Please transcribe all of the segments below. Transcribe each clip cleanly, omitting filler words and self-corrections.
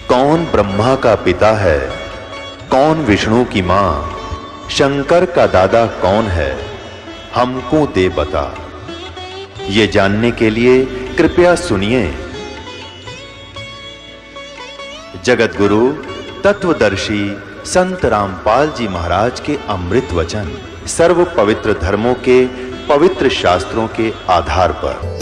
कौन ब्रह्मा का पिता है, कौन विष्णु की मां, शंकर का दादा कौन है, हमको दे बता। ये जानने के लिए कृपया सुनिए। जगत गुरु तत्वदर्शी संत रामपाल जी महाराज के अमृत वचन सर्व पवित्र धर्मों के पवित्र शास्त्रों के आधार पर।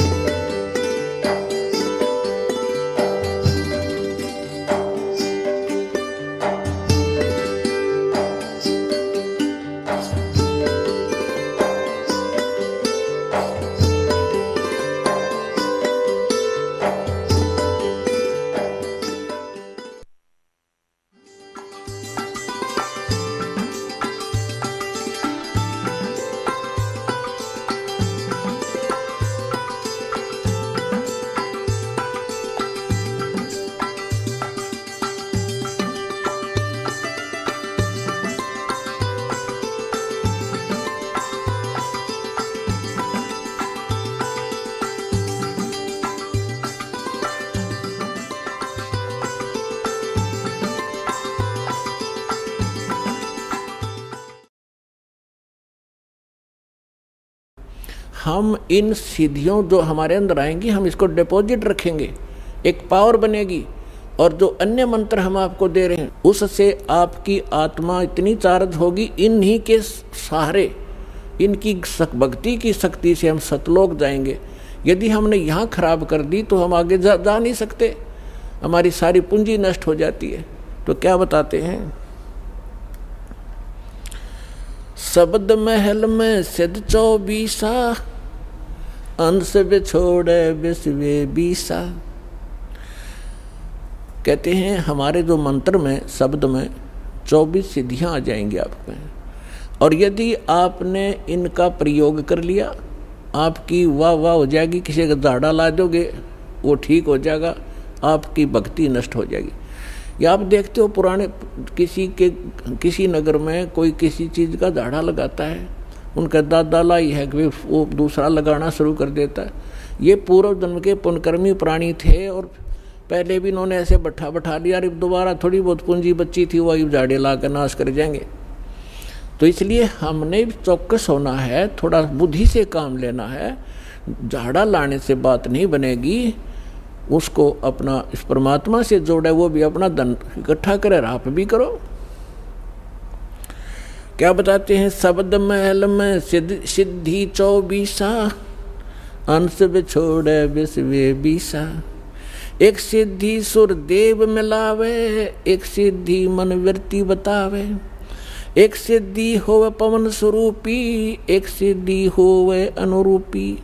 हम इन सिद्धियों जो हमारे अंदर आएंगी, हम इसको डिपॉजिट रखेंगे, एक पावर बनेगी। और जो अन्य मंत्र हम आपको दे रहे हैं, उससे आपकी आत्मा इतनी चार्ज होगी, इन्हीं के सहारे, इनकी भक्ति की शक्ति से हम सतलोक जाएंगे। यदि हमने यहाँ खराब कर दी तो हम आगे जा नहीं सकते, हमारी सारी पूंजी नष्ट हो जाती है। तो क्या बताते हैं, शब्द महल में सिद्ध 24 अंश बिछोड़े विश्वे 20। कहते हैं हमारे जो मंत्र में, शब्द में 24 सिद्धियां आ जाएंगी आप में। और यदि आपने इनका प्रयोग कर लिया, आपकी वाह वाह हो जाएगी। किसी का झाड़ा ला दोगे वो ठीक हो जाएगा, आपकी भक्ति नष्ट हो जाएगी। या आप देखते हो पुराने किसी नगर में कोई किसी चीज़ का झाड़ा लगाता है, उनका दादा लाई है कि वो दूसरा लगाना शुरू कर देता है। ये पूर्व जन्म के पुण्यकर्मी प्राणी थे और पहले भी इन्होंने ऐसे बैठा लिया, और दोबारा थोड़ी बहुत पूंजी बची थी, वही झाड़े ला कर नाश कर जाएंगे। तो इसलिए हमने चौकस होना है, थोड़ा बुद्धि से काम लेना है। झाड़ा लाने से बात नहीं बनेगी, उसको अपना इस परमात्मा से जोड़े, वो भी अपना धन इकट्ठा करे, आप भी करो। क्या बताते हैं, शब्द महल में सिद्धि 24 अंश बिछोड़े विश्वे 20। एक सिद्धि सुर देव मिलावे, एक सिद्धि मन वृत्ति बतावे। एक सिद्धि होवे पवन स्वरूपी, एक सिद्धि होवे अनुरूपी।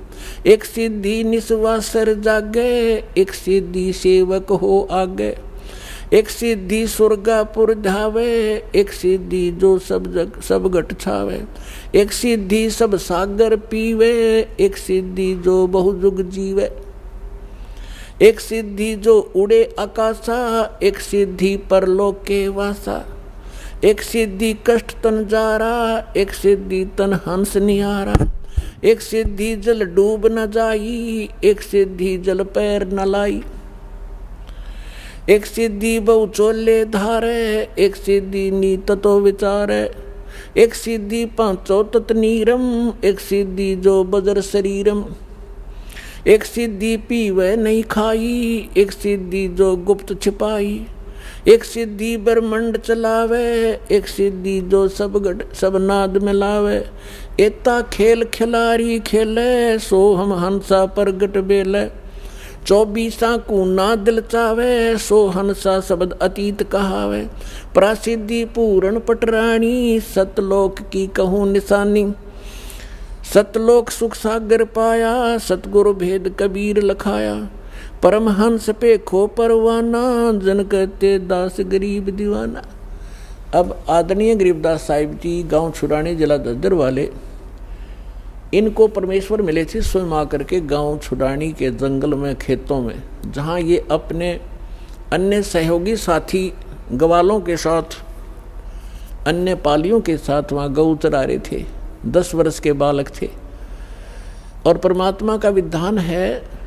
एक सिद्धि निस्वासर जागे, एक सिद्धि सेवक हो आगे। एक सिद्धि स्वर्गापुर धावे, एक सिद्धि जो सब घट छावे। एक सिद्धि सब सागर पीवे, एक सिद्धि जो बहुजुग जीवे। एक सिद्धि जो उड़े आकाशा, एक सिद्धि परलोक के वासा। एक सिद्धि कष्ट तन जारा, एक सिद्धि तन हंस निहारा। एक सिद्धि जल डूब न जाई, एक सिद्धि जल पैर न लाई। एक सिद्धि बहु चोले धारे, एक सिद्धि नीत तो विचारे। एक सिद्धि पांचों तत् नीरम, एक सिद्धि जो बजर शरीरम। एक सिद्धि पीवे नहीं खाई, एक सिद्धि जो गुप्त छिपाई। एक सिद्धि ब्रह्मंड चलावे, एक सिद्धि जो सब नाद मिलावे। एता खेल खिलारी खेले, सो हम हंसा प्रगट बेले। 24 को ना दिल चावे, सो हंसा शब्द अतीत कहावे। प्रसिद्धि पूर्ण पटरानी, सतलोक की कहूँ निशानी। सतलोक सुख सागर पाया, सतगुरु भेद कबीर लखाया। परमहंस पे खो परवाना, जन कहते दास गरीब दीवाना। अब आदरणीय गरीबदास साहिब जी गांव छुड़ानी जिला दद्दर वाले, इनको परमेश्वर मिले थे स्वयं आकर के गांव छुड़ानी के जंगल में, खेतों में, जहां ये अपने अन्य सहयोगी साथी ग्वालों के साथ, अन्य पालियों के साथ वहाँ गौ चरा रहे थे। 10 वर्ष के बालक थे। और परमात्मा का विधान है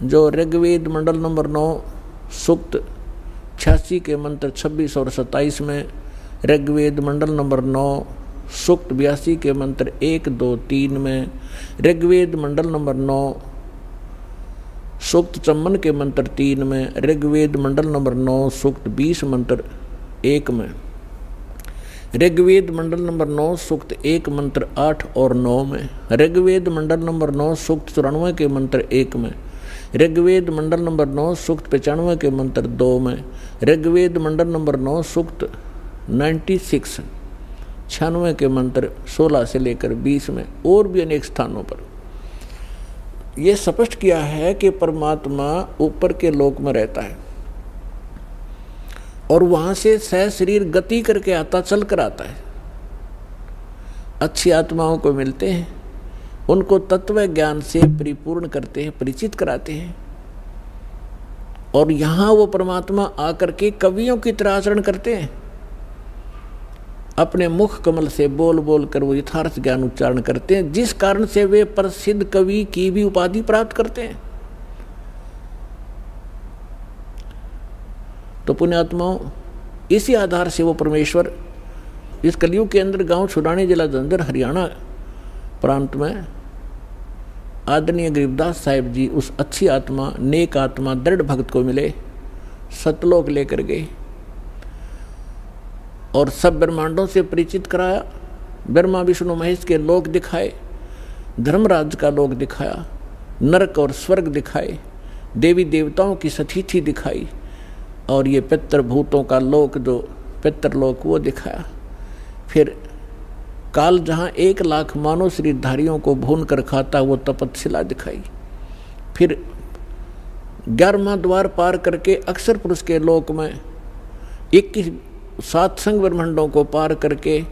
जो ऋग्वेद मंडल नंबर 9 सूक्त 86 के मंत्र 26 और 27 में, ऋग्वेद मंडल नंबर 9 सूक्त 82 के मंत्र 1, 2, 3 में, ऋग्वेद मंडल नंबर 9 सूक्त 54 के मंत्र 3 में, ऋग्वेद मंडल नंबर 9 सूक्त 20 मंत्र 1 में, ऋग्वेद मंडल नंबर 9 सूक्त 1 मंत्र 8 और 9 में, ऋग्वेद मंडल नंबर 9 सूक्त 94 के मंत्र 1 में, ऋग्वेद मंडल नंबर 9 सूक्त 95 के मंत्र 2 में, ऋग्वेद मंडल नंबर 9 सूक्त 96 के मंत्र 16 से लेकर 20 में, और भी अनेक स्थानों पर यह स्पष्ट किया है कि परमात्मा ऊपर के लोक में रहता है और वहां से सह शरीर गति करके आता, चल कर आता है। अच्छी आत्माओं को मिलते हैं, उनको तत्व ज्ञान से परिपूर्ण करते हैं, परिचित कराते हैं, और यहां वो परमात्मा आकर के कवियों की तरह आचरण करते हैं। अपने मुख कमल से बोल बोल कर वो यथार्थ ज्ञान उच्चारण करते हैं, जिस कारण से वे प्रसिद्ध कवि की भी उपाधि प्राप्त करते हैं। तो पुण्यात्माओं, इसी आधार से वो परमेश्वर इस कलयुग के अंदर गांव छुड़ाने जिला जलंधर हरियाणा प्रांत में आदरणीय गरीबदास साहिब जी उस अच्छी आत्मा, नेक आत्मा, दृढ़ भक्त को मिले, सतलोक लेकर गए और सब ब्रह्मांडों से परिचित कराया। ब्रह्मा विष्णु महेश के लोक दिखाए, धर्मराज का लोक दिखाया, नरक और स्वर्ग दिखाए, देवी देवताओं की सतिथि दिखाई, और ये पितृभूतों का लोक, जो पितृलोक, वो दिखाया। फिर काल जहाँ 1 लाख मानव शरीरधारियों को भून कर खाता, वो तपतशिला दिखाई। फिर 11वां द्वार पार करके अक्षर पुरुष के लोक में 21 7 संग ब्रह्मांडों को पार करके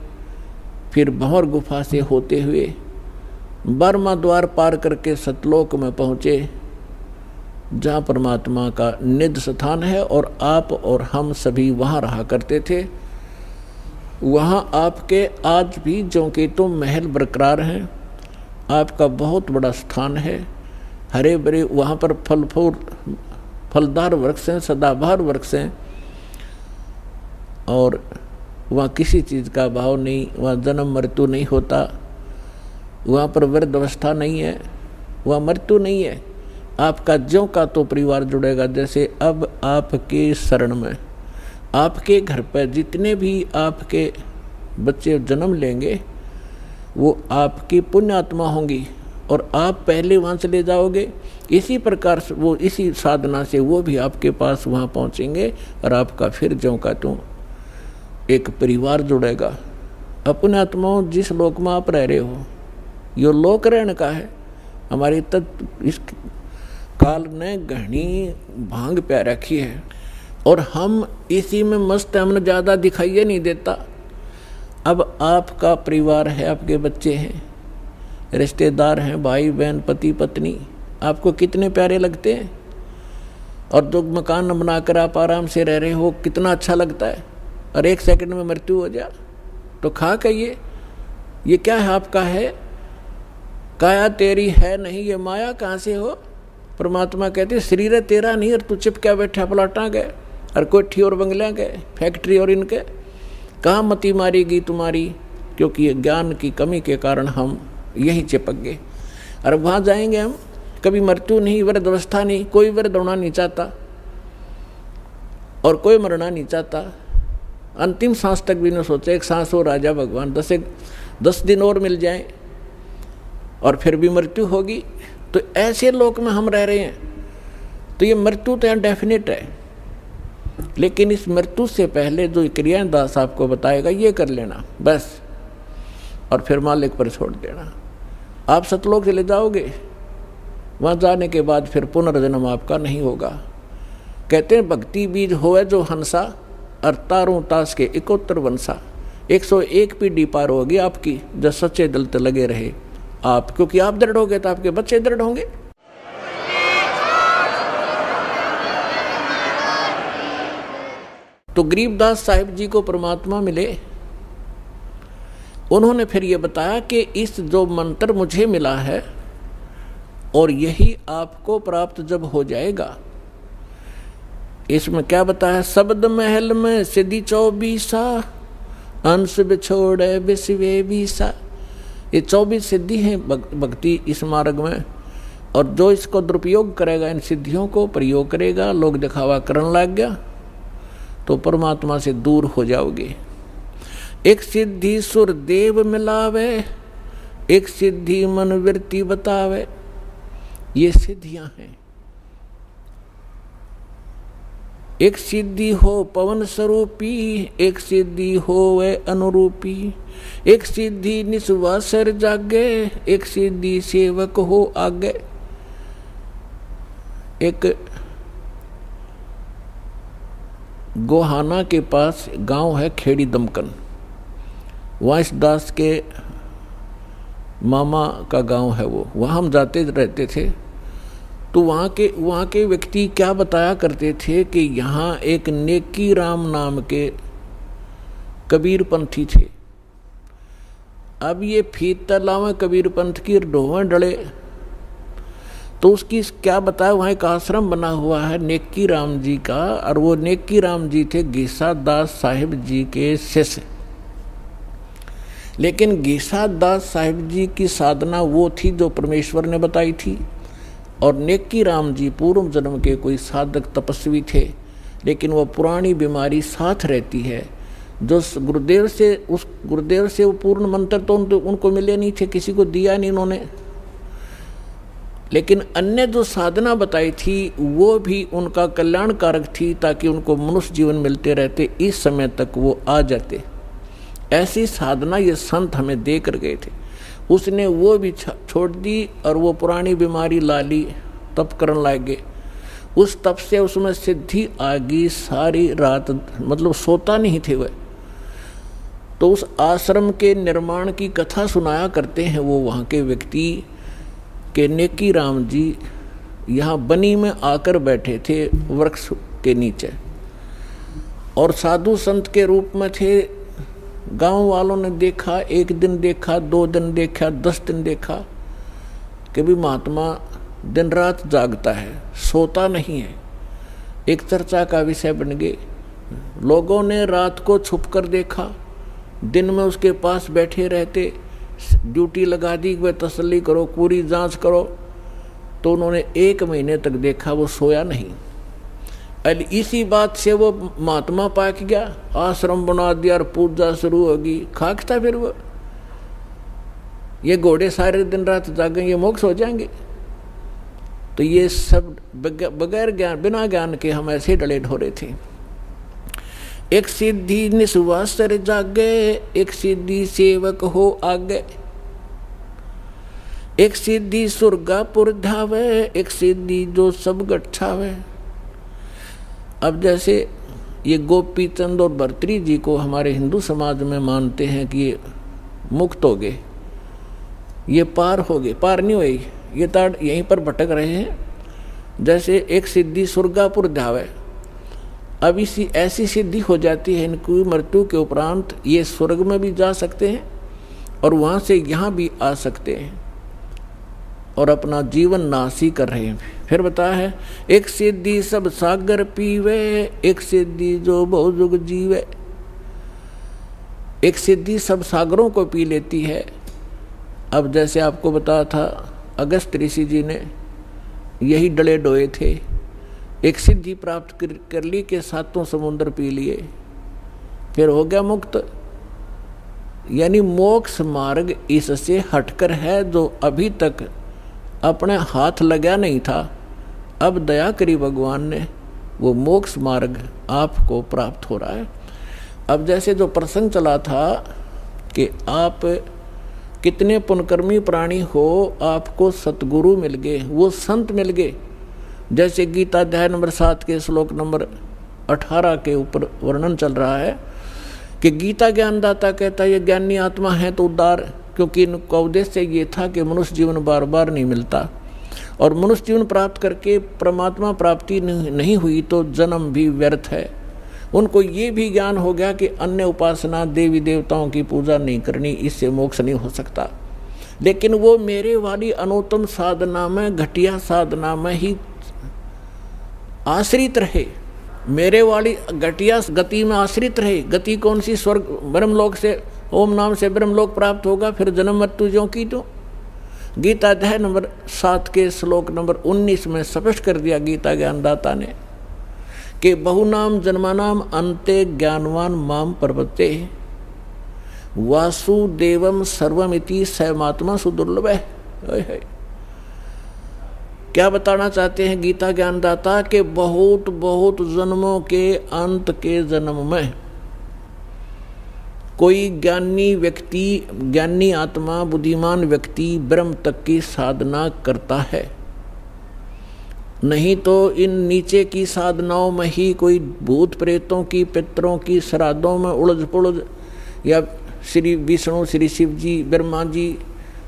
फिर भंवर गुफा से होते हुए 12वां द्वार पार करके सतलोक में पहुँचे, जहाँ परमात्मा का निज स्थान है और आप और हम सभी वहाँ रहा करते थे। वहाँ आपके आज भी ज्यों के तो महल बरकरार हैं, आपका बहुत बड़ा स्थान है, हरे भरे वहाँ पर फलदार वृक्ष हैं, सदाबहार वृक्ष हैं, और वहाँ किसी चीज़ का भाव नहीं, वहाँ जन्म मृत्यु नहीं होता, वहाँ पर वृद्ध अवस्था नहीं है, वहाँ मृत्यु नहीं है। आपका ज्यों का तो परिवार जुड़ेगा, जैसे अब आपके शरण में, आपके घर पर जितने भी आपके बच्चे जन्म लेंगे वो आपकी पुण्य आत्मा होंगी और आप पहले वहाँ चले जाओगे। इसी प्रकार से वो, इसी साधना से वो भी आपके पास वहाँ पहुँचेंगे और आपका फिर ज्यों का त्यों एक परिवार जुड़ेगा। अपने आत्माओं, जिस लोक में आप रह रहे हो, यो लोक रहने का है। हमारी इस काल ने घनी भांग प्या रखी है और हम इसी में मस्त, हमने ज़्यादा दिखाइए नहीं देता। अब आपका परिवार है, आपके बच्चे हैं, रिश्तेदार हैं, भाई बहन, पति पत्नी, आपको कितने प्यारे लगते हैं, और जो मकान बनाकर आप आराम से रह रहे हो, कितना अच्छा लगता है। और 1 सेकंड में मृत्यु हो जाए तो खा कहिए, ये क्या है, आपका है, काया तेरी है नहीं, ये माया कहाँ से हो। परमात्मा कहते शरीर है तेरा नहीं, और तू चिपका बैठा प्लाटा गए और कोठी और बंगलियाँ गए, फैक्ट्री और इनके, कहाँ मती मारेगी तुम्हारी, क्योंकि ये ज्ञान की कमी के कारण हम यहीं चिपक गए। और वहाँ जाएंगे हम, कभी मृत्यु नहीं, वृद्ध अवस्था नहीं, कोई वृद्ध होना नहीं चाहता और कोई मरना नहीं चाहता। अंतिम सांस तक भी न सोचे, एक सांस हो राजा भगवान, 10 दिन और मिल जाएं और फिर भी मृत्यु होगी। तो ऐसे लोक में हम रह रहे हैं, तो ये मृत्यु तो यहाँ डेफिनेट है, लेकिन इस मृत्यु से पहले जो क्रियाएं दास आपको बताएगा, ये कर लेना बस, और फिर मालिक पर छोड़ देना। आप सतलोक चले जाओगे, वहाँ जाने के बाद फिर पुनर्जन्म आपका नहीं होगा। कहते हैं भक्ति बीज होए जो हंसा, और तारों तास के 71 वंशा। 101 पीढ़ी पार होगी आपकी, जब सच्चे दिल से लगे रहे आप, क्योंकि आप दृढ़ होंगे तो आपके बच्चे दृढ़ होंगे। तो गरीबदास साहिब जी को परमात्मा मिले, उन्होंने फिर ये बताया कि इस जो मंत्र मुझे मिला है और यही आपको प्राप्त जब हो जाएगा, इसमें क्या बताया, शब्द महल में सिद्धि 24 अंश बिछोड़े विश्वे बीसा। ये 24 सिद्धि है भक्ति इस मार्ग में, और जो इसको दुरुपयोग करेगा, इन सिद्धियों को प्रयोग करेगा, लोग दिखावा करने लग गया तो परमात्मा से दूर हो जाओगे। एक सिद्धि सुर देव मिलावे, एक सिद्धि मन वृत्ति बतावे। ये सिद्धियां हैं। एक सिद्धि हो पवन स्वरूपी, एक सिद्धि हो वे अनुरूपी, एक सिद्धि निस्वासर जागे, एक सिद्धि सेवक हो आगे। एक गोहाना के पास गांव है खेड़ी दमकन, वांस दास के मामा का गांव है वो, वहाँ हम जाते रहते थे। तो वहाँ के व्यक्ति क्या बताया करते थे कि यहाँ एक नेकी राम नाम के कबीर पंथी थे। अब ये फीत तलाव कबीर पंथ की ढोवें डले, तो उसकी क्या बताया, वहाँ एक आश्रम बना हुआ है नेकी राम जी का, और वो नेकी राम जी थे गीसा दास साहिब जी के शिष्य। लेकिन गीसा दास साहिब जी की साधना वो थी जो परमेश्वर ने बताई थी, और नेकी राम जी पूर्व जन्म के कोई साधक तपस्वी थे, लेकिन वो पुरानी बीमारी साथ रहती है। जो गुरुदेव से वो पूर्ण मंत्र तो उनको मिले नहीं थे, किसी को दिया नहीं उन्होंने, लेकिन अन्य जो साधना बताई थी वो भी उनका कल्याणकारक थी, ताकि उनको मनुष्य जीवन मिलते रहते, इस समय तक वो आ जाते। ऐसी साधना ये संत हमें दे कर गए थे। उसने वो भी छोड़ दी और वो पुरानी बीमारी ला ली, तप करने लगे। उस तप से उसमें सिद्धि आ गई, सारी रात मतलब सोता नहीं थे वह। तो उस आश्रम के निर्माण की कथा सुनाया करते हैं वो वहाँ के व्यक्ति के नेकी राम जी यहाँ बनी में आकर बैठे थे वृक्ष के नीचे, और साधु संत के रूप में थे। गांव वालों ने देखा, एक दिन देखा, 2 दिन देखा, 10 दिन देखा कि भी महात्मा दिन रात जागता है, सोता नहीं है। एक चर्चा का विषय बन गए। लोगों ने रात को छुप कर देखा, दिन में उसके पास बैठे रहते, ड्यूटी लगा दी, वह तसल्ली करो, पूरी जांच करो। तो उन्होंने 1 महीने तक देखा, वो सोया नहीं। इसी बात से वो महात्मा पाक गया, आश्रम बना दिया और पूजा शुरू होगी। खाकता फिर वो, ये घोड़े सारे दिन रात जागेंगे, मोक्ष हो जाएंगे। तो ये सब बगैर ज्ञान, बिना ज्ञान के हम ऐसे डले ढोरे थे। एक सिद्धि निस्वासर जागे, एक सिद्धि सेवक हो आगे, एक सिद्धि सुरगापुर धावे, एक सिद्धि जो सब गठावे। अब जैसे ये गोपी चंद और भर्तृहरि जी को हमारे हिंदू समाज में मानते हैं कि ये मुक्त हो गए, ये पार हो गए, पार नहीं हुए, ये ताड़ यहीं पर भटक रहे हैं। जैसे एक सिद्धि सुरगापुर धावे, अब इसी ऐसी सिद्धि हो जाती है इनकी मृत्यु के उपरांत ये स्वर्ग में भी जा सकते हैं और वहाँ से यहाँ भी आ सकते हैं और अपना जीवन नासी कर रहे हैं। फिर बताया है, एक सिद्धि सब सागर पीवे, एक सिद्धि जो बहुजुग जीवे। एक सिद्धि सब सागरों को पी लेती है। अब जैसे आपको बताया था, अगस्त ऋषि जी ने यही डले डोए थे, एक सिद्धि प्राप्त कर ली के 7 समुद्र पी लिए, फिर हो गया मुक्त। यानी मोक्ष मार्ग इससे हटकर है, जो अभी तक अपने हाथ लगा नहीं था, अब दया करी भगवान ने, वो मोक्ष मार्ग आपको प्राप्त हो रहा है। अब जैसे जो प्रसंग चला था कि आप कितने पुण्यकर्मी प्राणी हो, आपको सतगुरु मिल गए, वो संत मिल गए। जैसे गीता अध्याय नंबर 7 के श्लोक नंबर 18 के ऊपर वर्णन चल रहा है कि गीता ज्ञानदाता कहता है ये ज्ञानी आत्मा है तो उद्धार, क्योंकि इनका उद्देश्य ये था कि मनुष्य जीवन बार बार नहीं मिलता और मनुष्य जीवन प्राप्त करके परमात्मा प्राप्ति नहीं हुई तो जन्म भी व्यर्थ है। उनको ये भी ज्ञान हो गया कि अन्य उपासना देवी देवताओं की पूजा नहीं करनी, इससे मोक्ष नहीं हो सकता। लेकिन वो मेरे वाली अनुत्तम साधना में, घटिया साधना में ही आश्रित रहे, मेरे वाली घटिया गति में आश्रित रहे। गति कौन सी? स्वर्ग ब्रह्मलोक से, ओम नाम से ब्रह्मलोक प्राप्त होगा, फिर जन्म मृत्यु ज्यों की तो। गीता अध्याय नंबर 7 के श्लोक नंबर 19 में स्पष्ट कर दिया गीता ज्ञानदाता ने कि बहुनाम जन्मानाम अन्ते ज्ञानवान माम प्रपत्ते वासुदेवम सर्वमिति सैमात्मा सुदुर्लभ है। क्या बताना चाहते हैं गीता ज्ञानदाता के बहुत बहुत जन्मों के अंत के जन्म में कोई ज्ञानी व्यक्ति, ज्ञानी आत्मा, बुद्धिमान व्यक्ति ब्रह्म तक की साधना करता है। नहीं तो इन नीचे की साधनाओं में ही कोई भूत प्रेतों की, पितरों की श्राद्धों में उलझ पुलझ, या श्री विष्णु, श्री शिव जी, ब्रह्मा जी,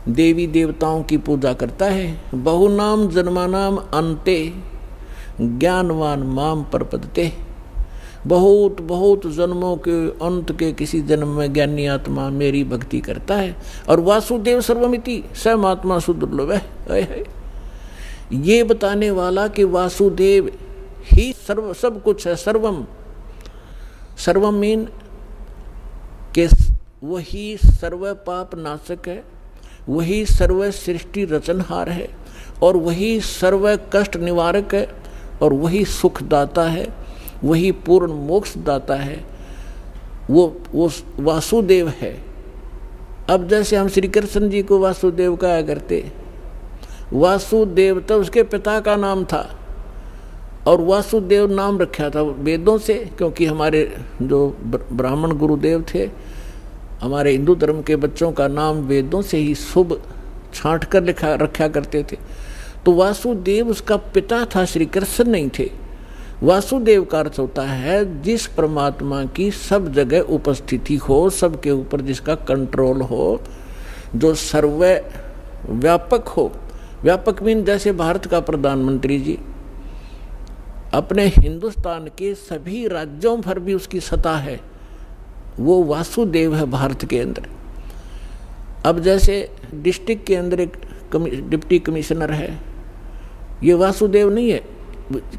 देवी देवताओं की पूजा करता है। बहुनाम जन्मानाम अन्ते ज्ञानवान माम प्रपद्यते। बहुत बहुत जन्मों के अंत के किसी जन्म में ज्ञानी आत्मा मेरी भक्ति करता है। और वासुदेव सर्वमिति सैमात्मा सुदुर्लभ है। ये बताने वाला कि वासुदेव ही सर्व सब कुछ है। सर्वम, सर्वम मीन के वही सर्व पाप नाशक है, वही सर्व सृष्टि रचनहार है, और वही सर्व कष्ट निवारक है, और वही सुखदाता है, वही पूर्ण मोक्ष दाता है। वो वासुदेव है। अब जैसे हम श्री कृष्ण जी को वासुदेव कहा करते, वासुदेव तो उसके पिता का नाम था, और वासुदेव नाम रखा था वेदों से, क्योंकि हमारे जो ब्राह्मण गुरुदेव थे, हमारे हिंदू धर्म के बच्चों का नाम वेदों से ही शुभ छांट कर रखा करते थे। तो वासुदेव उसका पिता था, श्री कृष्ण नहीं थे। वासुदेव का अर्थ होता है जिस परमात्मा की सब जगह उपस्थिति हो, सबके ऊपर जिसका कंट्रोल हो, जो सर्व व्यापक हो। व्यापक मीन जैसे भारत का प्रधानमंत्री जी, अपने हिंदुस्तान के सभी राज्यों पर भी उसकी सत्ता है, वो वासुदेव है भारत के अंदर। अब जैसे डिस्ट्रिक्ट के अंदर एक डिप्टी कमिश्नर है, ये वासुदेव नहीं है,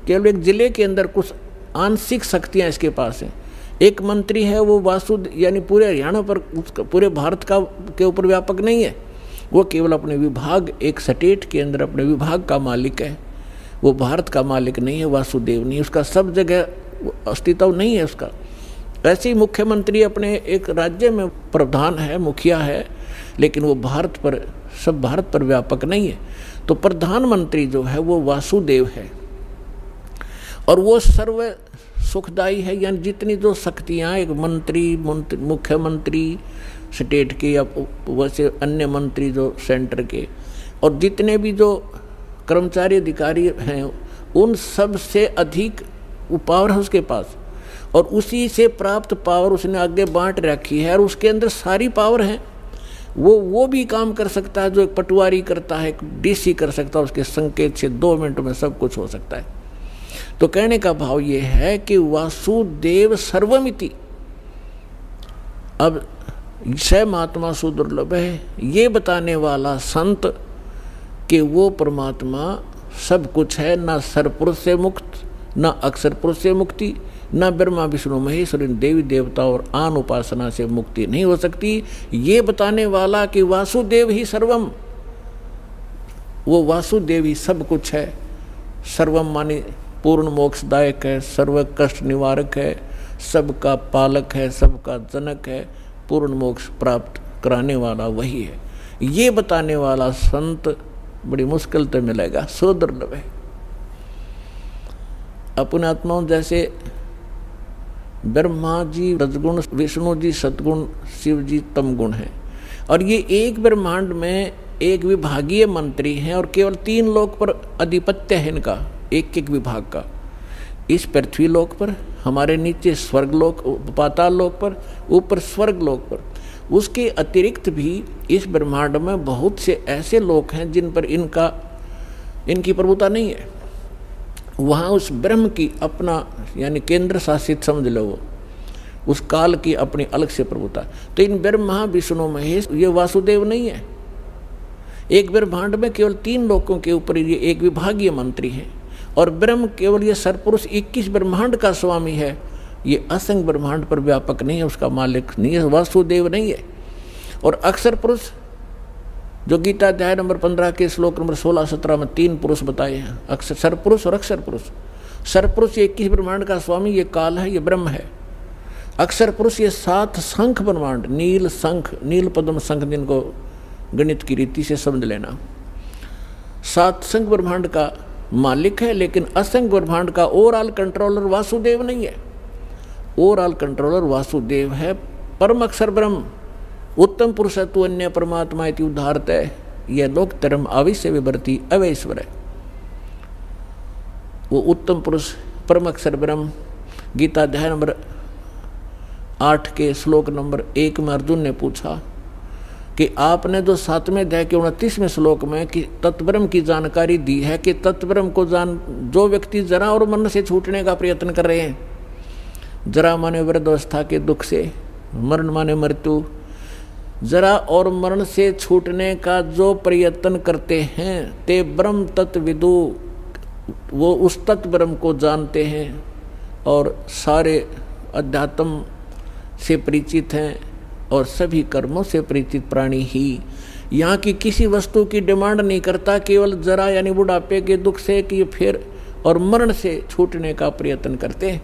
केवल एक जिले के अंदर कुछ आंशिक शक्तियां इसके पास हैं। एक मंत्री है वो वासुदेव, यानी पूरे हरियाणा पर, पूरे भारत का के ऊपर व्यापक नहीं है। वो केवल अपने विभाग, एक स्टेट के अंदर अपने विभाग का मालिक है, वो भारत का मालिक नहीं है, वासुदेव नहीं, उसका सब जगह अस्तित्व नहीं है उसका। ऐसे ही मुख्यमंत्री अपने एक राज्य में प्रधान है, मुखिया है, लेकिन वो भारत पर, सब भारत पर व्यापक नहीं है। तो प्रधानमंत्री जो है वो वासुदेव है, और वो सर्व सुखदायी है। यानी जितनी जो शक्तियाँ एक मंत्री, मुख्यमंत्री स्टेट के, या वैसे अन्य मंत्री जो सेंटर के, और जितने भी जो कर्मचारी अधिकारी हैं, उन सब से अधिक वो पावर है उसके पास, और उसी से प्राप्त पावर उसने आगे बांट रखी है, और उसके अंदर सारी पावर है। वो भी काम कर सकता है जो एक पटवारी करता है, एक डीसी कर सकता है, उसके संकेत से 2 मिनट में सब कुछ हो सकता है। तो कहने का भाव ये है कि वासुदेव सर्वमिति। अब सैमात्मा सुदुर्लभ है, ये बताने वाला संत कि वो परमात्मा सब कुछ है, ना सरपुरुष से मुक्त, ना अक्षर पुरुष से मुक्ति, ना ब्रह्मा विष्णु महेश्वर देवी देवता और आन उपासना से मुक्ति नहीं हो सकती। ये बताने वाला कि वासुदेव ही सर्वम, वो वासुदेव ही सब कुछ है। सर्वम माने पूर्ण मोक्षदायक है, सर्व कष्ट निवारक है, सबका पालक है, सबका जनक है, पूर्ण मोक्ष प्राप्त कराने वाला वही है। ये बताने वाला संत बड़ी मुश्किल से मिलेगा, सुदुर्लभ है। अपने आत्माओं जैसे ब्रह्मा जी रजगुण, विष्णु जी सतगुण, शिव जी तमगुण है, और ये एक ब्रह्मांड में एक विभागीय मंत्री हैं, और केवल 3 लोक पर अधिपत्य है इनका, एक एक विभाग का। इस पृथ्वी लोक पर, हमारे नीचे स्वर्ग लोक, पाताल लोक पर, ऊपर स्वर्ग लोक पर। उसके अतिरिक्त भी इस ब्रह्मांड में बहुत से ऐसे लोक हैं जिन पर इनकी प्रभुता नहीं है। वहाँ उस ब्रह्म की अपना, यानी केंद्र शासित समझ लो, वो उस काल की अपनी अलग से प्रभुता। तो इन ब्रह्मा विष्णु महेश ये वासुदेव नहीं है। एक ब्रह्मांड में केवल 3 लोकों के ऊपर ये एक विभागीय मंत्री है, और ब्रह्म केवल ये सरपुरुष 21 ब्रह्मांड का स्वामी है, ये असंख्य ब्रह्मांड पर व्यापक नहीं है, उसका मालिक नहीं है, वासुदेव नहीं है। और अक्षर पुरुष जो गीता अध्याय नंबर 15 के श्लोक नंबर 16-17 में 3 पुरुष बताए हैं, अक्षर सरपुरुष और अक्षर पुरुष। सरपुरुष ये 21 ब्रह्मांड का स्वामी, ये काल है, ये ब्रह्म है। अक्षर पुरुष ये 7 शंख ब्रह्मांड, नील शंख, नील पद्म शंख, जिनको गणित की रीति से समझ लेना, 7 शंख ब्रह्मांड का मालिक है। लेकिन असंख्य ब्रह्मांड का ओवरऑल कंट्रोलर वासुदेव नहीं है, ओवरऑल कंट्रोलर वासुदेव है। परम अक्षर ब्रह्म उत्तम पुरुष है, तू अन्य परमात्मा इति उद्धारत है, यह लोक धर्म आविश्य विवर्ती अवैश्वर है। वो उत्तम पुरुष परम अक्षर ब्रह्म गीता अध्याय नंबर 8 के श्लोक नंबर 1 में अर्जुन ने पूछा कि आपने जो 7वें अध्याय के 29वें श्लोक में कि तत्ब्रह्म की जानकारी दी है कि तत्ब्रह्म को जो व्यक्ति जरा और मन से छूटने का प्रयत्न कर रहे हैं, जरा माने वृद्धावस्था के दुख से, मरण माने मृत्यु, जरा और मरण से छूटने का जो प्रयत्न करते हैं, ते ब्रह्म तत्विदु, वो उस तत्व ब्रह्म को जानते हैं और सारे अध्यात्म से परिचित हैं और सभी कर्मों से परिचित प्राणी ही यहाँ की किसी वस्तु की डिमांड नहीं करता, केवल जरा यानी बुढ़ापे के दुख से कि फिर और मरण से छूटने का प्रयत्न करते हैं।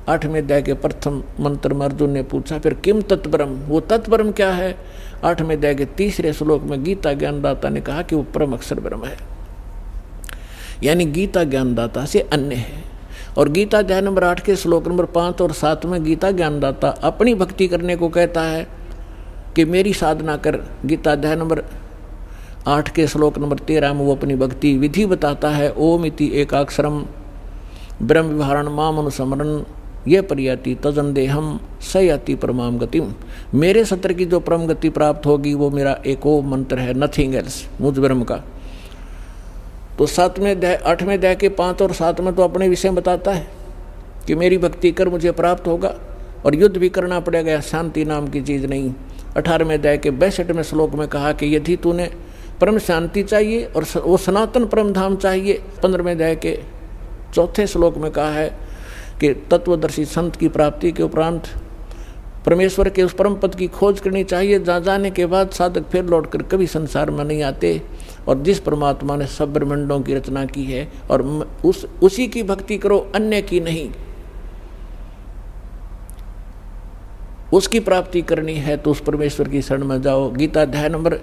8वें अध्याय के प्रथम मंत्र में अर्जुन ने पूछा फिर किम तत्ब्रह्म, वो तत्ब्रह्म क्या है? 8वें अध्याय के 3रे श्लोक में गीता ज्ञानदाता ने कहा कि वो परम अक्षर ब्रह्म है, यानी गीता ज्ञानदाता से अन्य है। और गीता अध्याय नंबर 8 के श्लोक नंबर 5 और 7 में गीता ज्ञानदाता अपनी भक्ति करने को कहता है कि मेरी साधना कर। गीता अध्याय नंबर 8 के श्लोक नंबर 13 में वो अपनी भक्ति विधि बताता है, ओम इति एकाक्षरम ब्रह्म विहारण माम अनुस्मरण ये परियाति तजन देहम सयाति परमाम गतिम। मेरे सत्र की जो परम गति प्राप्त होगी वो मेरा एक ओ मंत्र है, नथिंग एल्स, मुझ ब्रह्म का। तो 8वें अध्याय के 5 और 7 में तो अपने विषय बताता है कि मेरी भक्ति कर मुझे प्राप्त होगा और युद्ध भी करना पड़ेगा, शांति नाम की चीज़ नहीं। 18वें अध्याय के 62वें श्लोक में कहा कि यदि तूने परम शांति चाहिए और वो सनातन परम धाम चाहिए। 15वें अध्याय के 4थे श्लोक में कहा है कि तत्वदर्शी संत की प्राप्ति के उपरांत परमेश्वर के उस परम पद की खोज करनी चाहिए, जहाँ जाने के बाद साधक फिर लौटकर कभी संसार में नहीं आते। और जिस परमात्मा ने सब ब्रह्मांडों की रचना की है और उसी की भक्ति करो, अन्य की नहीं। उसकी प्राप्ति करनी है तो उस परमेश्वर की शरण में जाओ। गीता अध्याय नंबर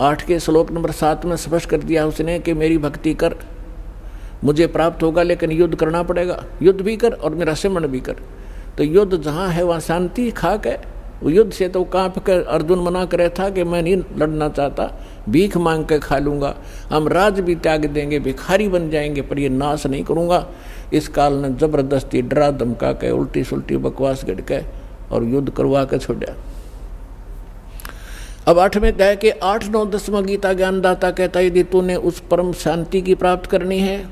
8 के श्लोक नंबर 7 में स्पष्ट कर दिया उसने कि मेरी भक्ति कर, मुझे प्राप्त होगा, लेकिन युद्ध करना पड़ेगा। युद्ध भी कर और मेरा सिमरण भी कर। तो युद्ध जहाँ है वहाँ शांति खाक है। वो युद्ध से तो कांप कर अर्जुन मना करे था कि मैं नहीं लड़ना चाहता, भीख मांग कर खा लूँगा, हम राज भी त्याग देंगे, भिखारी बन जाएंगे, पर ये नाश नहीं करूँगा। इस काल ने जबरदस्ती डरा धमका के उल्टी सुल्टी बकवास गढ़ के और युद्ध करवा के छोड़ा। अब 8वें अध्याय के 8, 9, 10वां गीता ज्ञानदाता कहता है यदि तूने उस परम शांति की प्राप्त करनी है,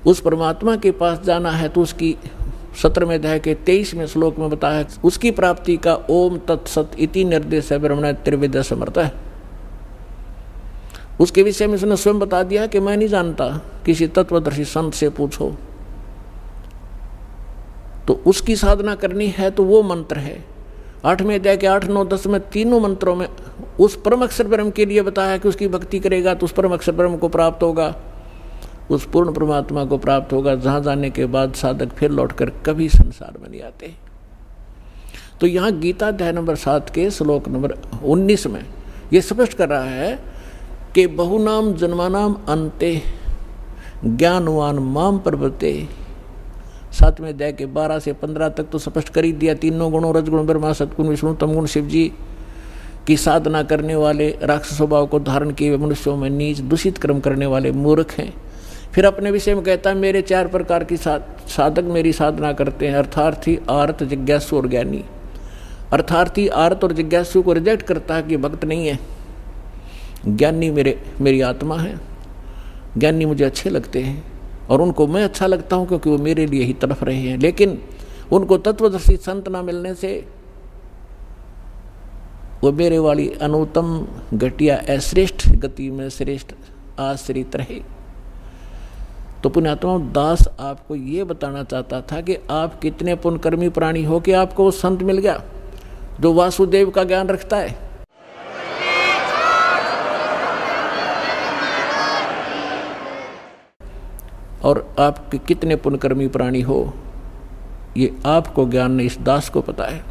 उस परमात्मा के पास जाना है, तो उसकी 17वें अध्याय के 23वें श्लोक में बताया है उसकी प्राप्ति का ओम तत्सत इति निर्देश है ब्रह्मण त्रिविद्या समर्थ है। उसके विषय में उसने स्वयं बता दिया कि मैं नहीं जानता, किसी तत्वदर्शी संत से पूछो। तो उसकी साधना करनी है तो वो मंत्र है। 8वें अध्याय के 8, 9, 10 में तीनों मंत्रों में उस परम अक्षर ब्रह्म के लिए बताया कि उसकी भक्ति करेगा तो उस परम अक्षर ब्रह्म को प्राप्त होगा, उस पूर्ण परमात्मा को प्राप्त होगा, जहाँ जाने के बाद साधक फिर लौटकर कभी संसार में नहीं आते। तो यहाँ गीता अध्याय नंबर 7 के श्लोक नंबर 19 में ये स्पष्ट कर रहा है कि बहुनाम जन्मानाम अंते ज्ञानवान माम प्रवर्ते। 7वें अध्याय के 12 से 15 तक तो स्पष्ट कर ही दिया। तीनों गुणों रजगुण ब्रह्मा सतगुण विष्णु तमगुण शिव जी की साधना करने वाले राक्षस स्वभाव को धारण किए हुए मनुष्यों में नीच दूषित कर्म करने वाले मूर्ख हैं। फिर अपने विषय में कहता है मेरे 4 प्रकार की साधक मेरी साधना करते हैं, अर्थार्थी, आर्त, जिज्ञासु और ज्ञानी। अर्थार्थी, आर्त और जिज्ञासु को रिजेक्ट करता है कि भक्त नहीं है। ज्ञानी मेरी आत्मा है, ज्ञानी मुझे अच्छे लगते हैं और उनको मैं अच्छा लगता हूँ क्योंकि वो मेरे लिए ही तड़फ रहे हैं। लेकिन उनको तत्वदर्शी संत ना मिलने से वो मेरे वाली अनुत्तम घटिया अश्रेष्ठ गति में श्रेष्ठ आश्रित रहे। तो पुण्यात्मा दास आपको ये बताना चाहता था कि आप कितने पुण्यकर्मी प्राणी हो कि आपको वो संत मिल गया जो वासुदेव का ज्ञान रखता है। और आप कितने पुण्यकर्मी प्राणी हो ये आपको ज्ञान नहीं, इस दास को पता है।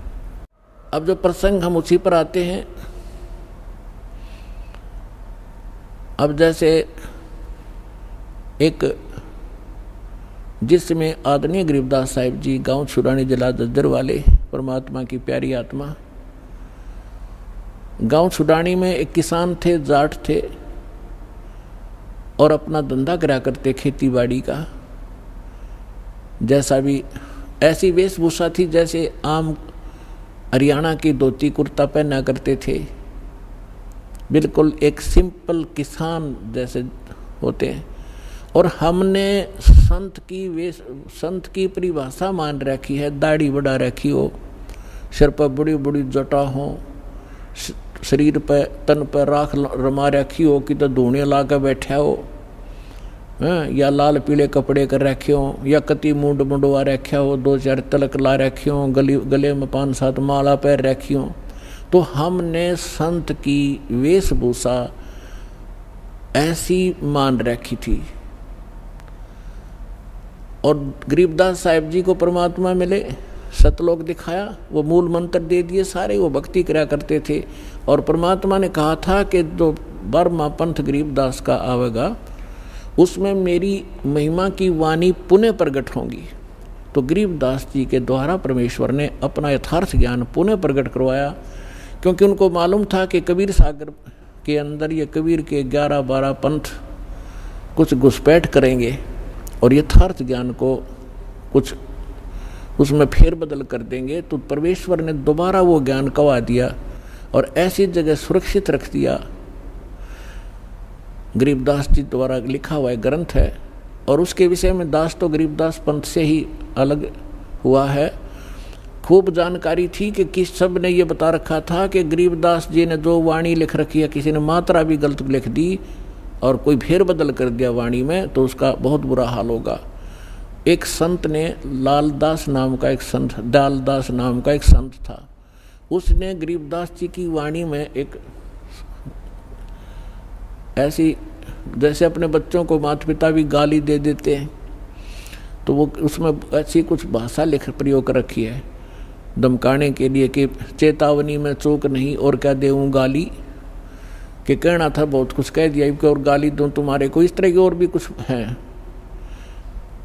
अब जो प्रसंग हम उसी पर आते हैं। अब जैसे एक जिसमें आदरणीय गरीबदास साहिब जी गांव छुरानी जिला जज्जर वाले परमात्मा की प्यारी आत्मा, गांव छुरानी में एक किसान थे, जाट थे और अपना धंधा करा करते खेती बाड़ी का। जैसा भी ऐसी वेशभूषा थी जैसे आम हरियाणा की धोती कुर्ता पहना करते थे, बिल्कुल एक सिंपल किसान जैसे होते हैं। और हमने संत की परिभाषा मान रखी है, दाढ़ी बढ़ा रखी हो, सिर पर बड़ी बड़ी जटा हो, शरीर पर तन पर राख रमा रखी हो कि तो धूणे ला कर बैठा हो, या लाल पीले कपड़े कर रखे हो, या कति मुंड मुंडवा रखा हो, 2-4 तलक ला रखे हो, गले में 5-7 माला पैर रखी हो। तो हमने संत की वेशभूषा ऐसी मान रखी थी। और गरीबदास साहिब जी को परमात्मा मिले, सतलोक दिखाया, वो मूल मंत्र दे दिए सारे, वो भक्ति करा करते थे। और परमात्मा ने कहा था कि जो 12वां पंथ गरीबदास का आवेगा उसमें मेरी महिमा की वाणी पुनः प्रकट होंगी। तो गरीबदास जी के द्वारा परमेश्वर ने अपना यथार्थ ज्ञान पुनः प्रकट करवाया, क्योंकि उनको मालूम था कि कबीर सागर के अंदर ये कबीर के 11-12 पंथ कुछ घुसपैठ करेंगे और यथार्थ ज्ञान को कुछ उसमें फेरबदल कर देंगे। तो परमेश्वर ने दोबारा वो ज्ञान कवा दिया और ऐसी जगह सुरक्षित रख दिया। गरीबदास जी द्वारा लिखा हुआ एक ग्रंथ है और उसके विषय में दास तो गरीबदास पंथ से ही अलग हुआ है। खूब जानकारी थी कि किस सब ने ये बता रखा था कि गरीबदास जी ने जो वाणी लिख रखी है, किसी ने मात्रा भी गलत लिख दी और कोई फेरबदल कर दिया वाणी में तो उसका बहुत बुरा हाल होगा। एक संत ने लालदास नाम का एक संत, दालदास नाम का एक संत था, उसने गरीबदास जी की वाणी में एक ऐसी, जैसे अपने बच्चों को माता पिता भी गाली दे देते हैं, तो वो उसमें ऐसी कुछ भाषा लिख प्रयोग कर रखी है धमकाने के लिए कि चेतावनी में चूक नहीं और क्या देऊं गाली, कि कहना था बहुत कुछ कह दिया कि और गाली दूं तुम्हारे को, इस तरह की और भी कुछ है।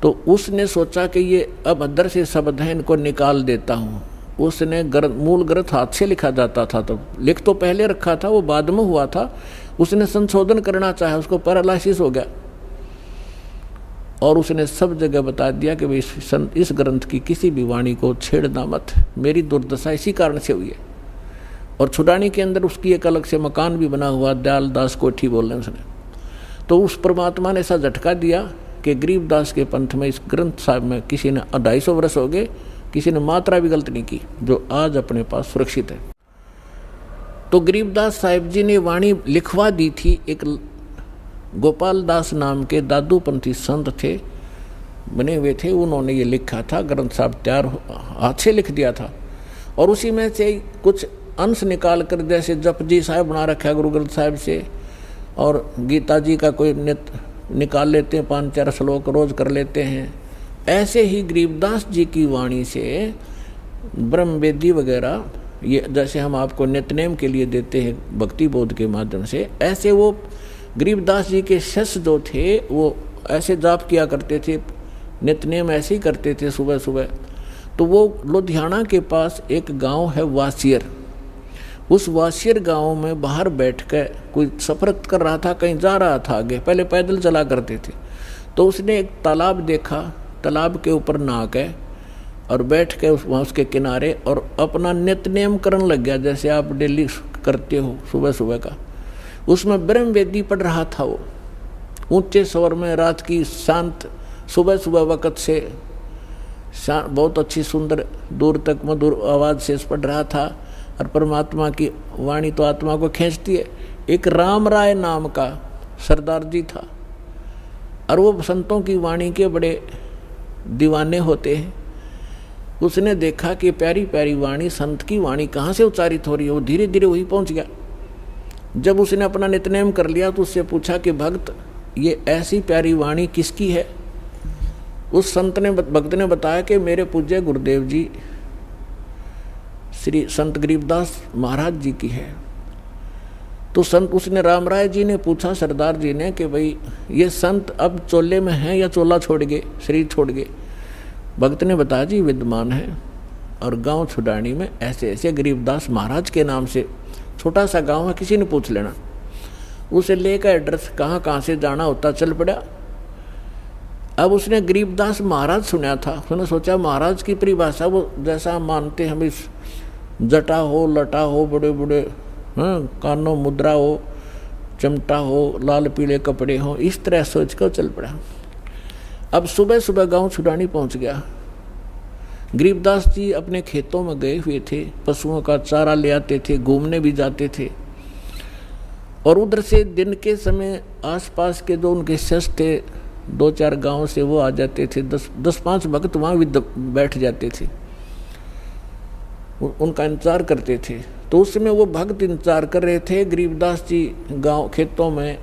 तो उसने सोचा कि ये अभद्र से शब्द हैं, इनको निकाल देता हूँ। उसने मूल ग्रंथ हाथ से लिखा जाता था, तो लिख तो पहले रखा था, वो बाद में हुआ था। उसने संशोधन करना चाहा, उसको पैरालिसिस हो गया और उसने सब जगह बता दिया कि इस ग्रंथ की किसी भी वाणी को छेड़ना मत, मेरी दुर्दशा इसी कारण से हुई है। और छुड़ानी के अंदर उसकी एक अलग से मकान भी बना हुआ, दयालदास कोठी बोले उसने। तो उस परमात्मा ने ऐसा झटका दिया कि गरीबदास के पंथ में इस ग्रंथ साहब में किसी ने 250 वर्ष हो गए, किसी ने मात्रा भी गलत नहीं की, जो आज अपने पास सुरक्षित है। तो गरीबदास साहिब जी ने वाणी लिखवा दी थी। एक गोपाल दास नाम के दादूपंथी संत थे, बने हुए थे, उन्होंने ये लिखा था, ग्रंथ साहब तैयार हाथ से लिख दिया था। और उसी में से कुछ अंश निकाल कर, जैसे जपजी साहब बना रखा है गुरु ग्रंथ साहिब से, और गीता जी का कोई नित्य निकाल लेते हैं, 5-4 श्लोक रोज कर लेते हैं। ऐसे ही गरीबदास जी की वाणी से ब्रह्म वेदी वगैरह, ये जैसे हम आपको नित्यनेम के लिए देते हैं भक्ति बोध के माध्यम से, ऐसे वो गरीबदास जी के शिष्य जो थे वो ऐसे जाप किया करते थे, नित्यनेम ऐसे ही करते थे सुबह सुबह। तो वो लुधियाना के पास एक गांव है वासियर, उस वासियर गांव में बाहर बैठ कर कोई सफर कर रहा था, कहीं जा रहा था आगे, पहले पैदल चला करते थे। तो उसने एक तालाब देखा, तालाब के ऊपर नहा के और बैठ के वहाँ उसके किनारे और अपना नित्यनेम करने लग गया, जैसे आप डेली करते हो सुबह सुबह का। उसमें ब्रह्म वेदी पढ़ रहा था वो, ऊंचे स्वर में, रात की शांत सुबह सुबह वक़्त से बहुत अच्छी सुंदर दूर तक मधुर आवाज़ से पढ़ रहा था। और परमात्मा की वाणी तो आत्मा को खींचती है। एक राम राय नाम का सरदार जी था, और वो संतों की वाणी के बड़े दीवाने होते हैं। उसने देखा कि प्यारी प्यारी वाणी, संत की वाणी कहाँ से उच्चारित हो रही है। वो धीरे धीरे वहीं पहुँच गया। जब उसने अपना नित्यनेम कर लिया तो उससे पूछा कि भक्त, ये ऐसी प्यारी वाणी किसकी है? उस भक्त ने बताया कि मेरे पूज्य गुरुदेव जी श्री संत गरीबदास महाराज जी की है। तो उसने रामराय जी ने पूछा, सरदार जी ने, कि भाई ये संत अब चोले में हैं या चोला छोड़ गए, शरीर छोड़ गए? भक्त ने बताया, जी विद्यमान है और गांव छुडानी में ऐसे ऐसे गरीबदास महाराज के नाम से छोटा सा गांव है, किसी ने पूछ लेना। उसे लेकर एड्रेस कहाँ से जाना होता चल पड़ा। अब उसने गरीबदास महाराज सुना था। उसने सोचा महाराज की परिभाषा वो जैसा मानते हम, इस जटा हो, लटा हो, बड़े बड़े कानों मुद्रा हो, चमटा हो, लाल पीले कपड़े हो, इस तरह सोच कर चल पड़ा। अब सुबह सुबह गांव छुडानी पहुंच गया। गरीबदास जी अपने खेतों में गए हुए थे, पशुओं का चारा ले आते थे, घूमने भी जाते थे। और उधर से दिन के समय आसपास के जो उनके शिष्य थे 2-4 गांव से, वो आ जाते थे। 10-5 भक्त वहाँ भी बैठ जाते थे, उनका इंतजार करते थे। तो उस समय वो भक्त इंतजार कर रहे थे। गरीबदास जी गांव खेतों में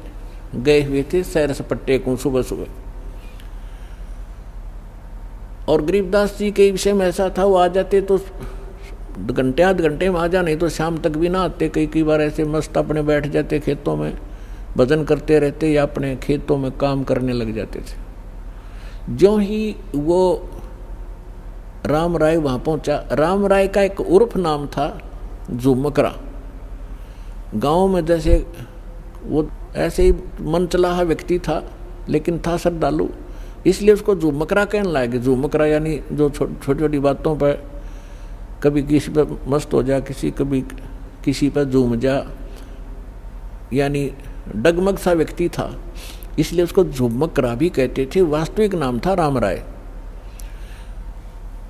गए हुए थे सैर सपट्टे को सुबह सुबह। और गरीबदास जी के विषय में ऐसा था, वो आ जाते तो घंटे आध घंटे में आ जा, नहीं तो शाम तक भी ना आते। कई बार ऐसे मस्त अपने बैठ जाते खेतों में, भजन करते रहते या अपने खेतों में काम करने लग जाते थे। ज्यों ही वो राम राय वहाँ पहुँचा। राम राय का एक उर्फ नाम था झुमकरा। गांव में जैसे वो ऐसे ही मनचलाहा व्यक्ति था, लेकिन था श्रद्धालु, इसलिए उसको झुमकरा कहने लगे। झुमकरा यानी जो छोटी छोटी बातों पर कभी किसी पर मस्त हो जा, कभी किसी पर झूम जा, यानी डगमग सा व्यक्ति था, इसलिए उसको झुमकरा भी कहते थे। वास्तविक नाम था राम राय।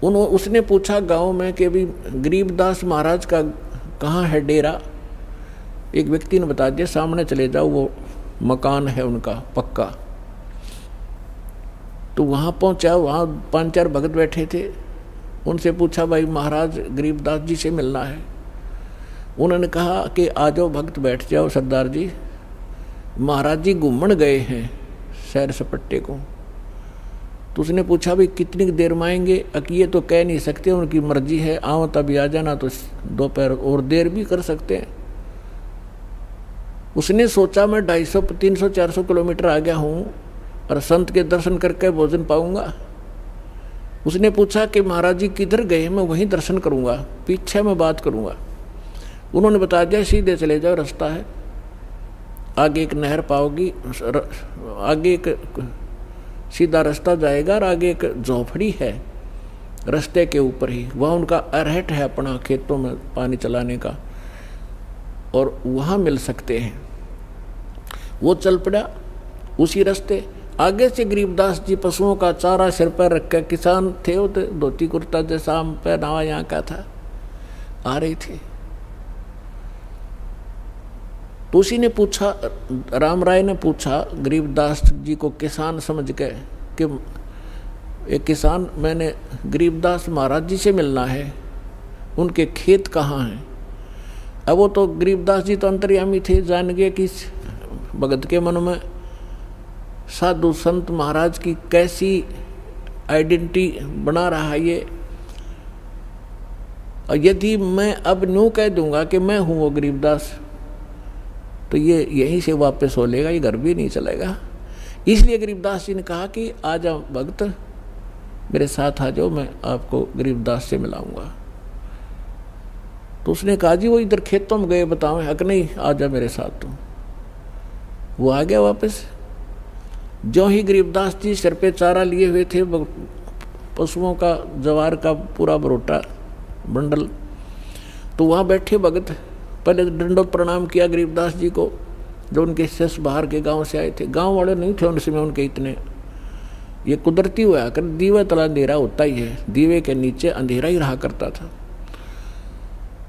उसने पूछा गांव में कि अभी गरीबदास महाराज का कहाँ है डेरा? एक व्यक्ति ने बता दिया, सामने चले जाओ, वो मकान है उनका पक्का। तो वहाँ पहुँचा, वहाँ 5-4 भगत बैठे थे। उनसे पूछा, भाई महाराज गरीबदास जी से मिलना है। उन्होंने कहा कि आ जाओ भक्त, बैठ जाओ सरदार जी, महाराज जी घूमन गए हैं सैर सपट्टे को। तो उसने पूछा, भाई कितनी देर में आएंगे? ये तो कह नहीं सकते, उनकी मर्जी है, आओ तभी आ जाना, तो दोपहर और देर भी कर सकते हैं। उसने सोचा मैं 250, 300, 400 किलोमीटर आ गया हूँ और संत के दर्शन करके भोजन पाऊंगा। उसने पूछा कि महाराज जी किधर गए? मैं वहीं दर्शन करूंगा, पीछे मैं बात करूंगा। उन्होंने बता दिया, सीधे चले जाओ, रास्ता है, आगे एक नहर पाओगी, आगे एक सीधा रास्ता जाएगा और आगे एक झोपड़ी है रास्ते के ऊपर ही, वहाँ उनका अरहट है अपना खेतों में पानी चलाने का, और वहाँ मिल सकते हैं। वो चल पड़ा उसी रास्ते। आगे से गरीबदास जी पशुओं का चारा सिर पर रख कर, किसान थे वो, तो धोती कुर्ता जैसा पहनावा यहाँ का था, आ रहे थे। तो उसी ने पूछा, राम राय ने पूछा गरीबदास जी को किसान समझ के कि एक किसान, मैंने गरीबदास महाराज जी से मिलना है, उनके खेत कहाँ हैं? अब वो तो गरीबदास जी तो अंतर्यामी थे, जान गए कि भगत के मन में साधु संत महाराज की कैसी आइडेंटिटी बना रहा है ये। और यदि मैं अब न्यू कह दूंगा कि मैं हूँ वो गरीबदास, तो ये यहीं से वापस हो लेगा, ये घर भी नहीं चलेगा। इसलिए गरीबदास जी ने कहा कि आ जाओ भक्त, मेरे साथ आ जाओ, मैं आपको गरीबदास से मिलाऊंगा। तो उसने कहा, जी वो इधर खेतों में गए, बताओ। हक नहीं, आ जा मेरे साथ। तुम वो आ गया वापस। जो ही गरीबदास जी सिर पे चारा लिए हुए थे, पशुओं का जवार का पूरा बरोटा बंडल, तो वहाँ बैठे भगत पहले दंडोत प्रणाम किया गरीबदास जी को, जो उनके शिष्य बाहर के गांव से आए थे। गांव वाले नहीं थे उनसे में उनके इतने, ये कुदरती हुआ कर दीवा तला अंधेरा होता ही है, दीवे के नीचे अंधेरा ही रहा करता था।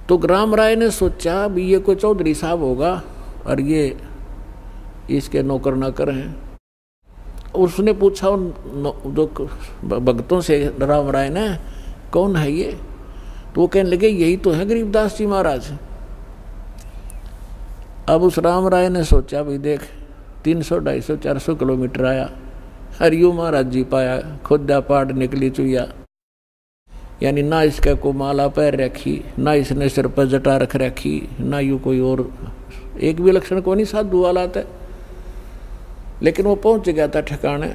तो राम राय ने सोचा भी ये कोई चौधरी साहब होगा और ये इसके नौकर नाकर हैं। उसने पूछा उन जो भक्तों से राम राय ने, कौन है ये? तो वो कहने लगे यही तो है गरीबदास जी महाराज। अब उस राम राय ने सोचा भाई देख 300 250 400 किलोमीटर आया, हरियो महाराज जी पाया, खुदा पाड़ निकली चुया, यानी ना इसका को माला पैर रखी, ना इसने सिर पर जटा रख रखी, ना यू कोई और एक भी लक्षण को नहीं साधु वाला था। लेकिन वो पहुंच गया था ठिकाने।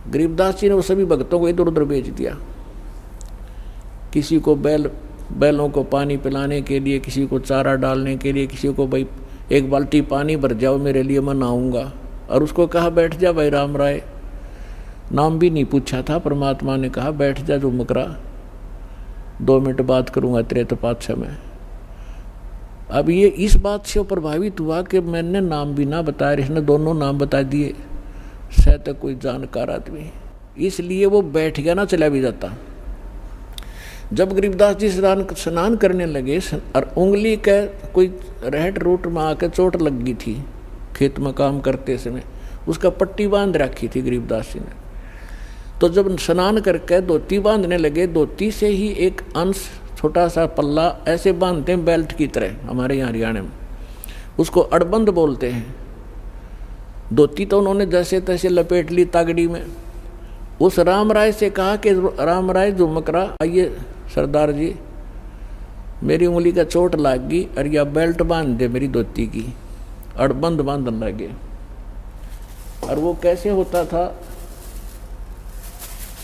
गरीबदास जी ने वो सभी भक्तों को इधर उधर भेज दिया, किसी को बैलों को पानी पिलाने के लिए, किसी को चारा डालने के लिए, किसी को भाई 1 बाल्टी पानी भर जाओ मेरे लिए, मैं नहाऊंगा। और उसको कहा बैठ जा भाई राम राय, नाम भी नहीं पूछा था, परमात्मा ने कहा बैठ जा जो मकरा, 2 मिनट बात करूंगा तेरे तो पाछे में। अब ये इस बात से प्रभावित हुआ कि मैंने नाम भी ना बताया, इसने दोनों नाम बता दिए, शायद कोई जानकार आदमी, इसलिए वो बैठ गया, ना चला भी जाता। जब गरीबदास जी स्नान करने लगे और उंगली का कोई रहट रूट में आकर चोट लग गई थी, खेत में काम करते समय उसका पट्टी बांध रखी थी गरीबदास जी ने। तो जब स्नान करके धोती बांधने लगे, धोती से ही एक अंश छोटा सा पल्ला ऐसे बांधते हैं बेल्ट की तरह, हमारे यहाँ हरियाणा में उसको अड़बंद बोलते हैं। धोती तो उन्होंने जैसे तैसे लपेट ली तागड़ी में। उस राम राय से कहा कि राम राय झुमकरा आइए सरदार जी, मेरी उंगली का चोट लाग गई और यह बेल्ट बांध दे मेरी धोती की। अड़बंद बांधने लगे। और वो कैसे होता था,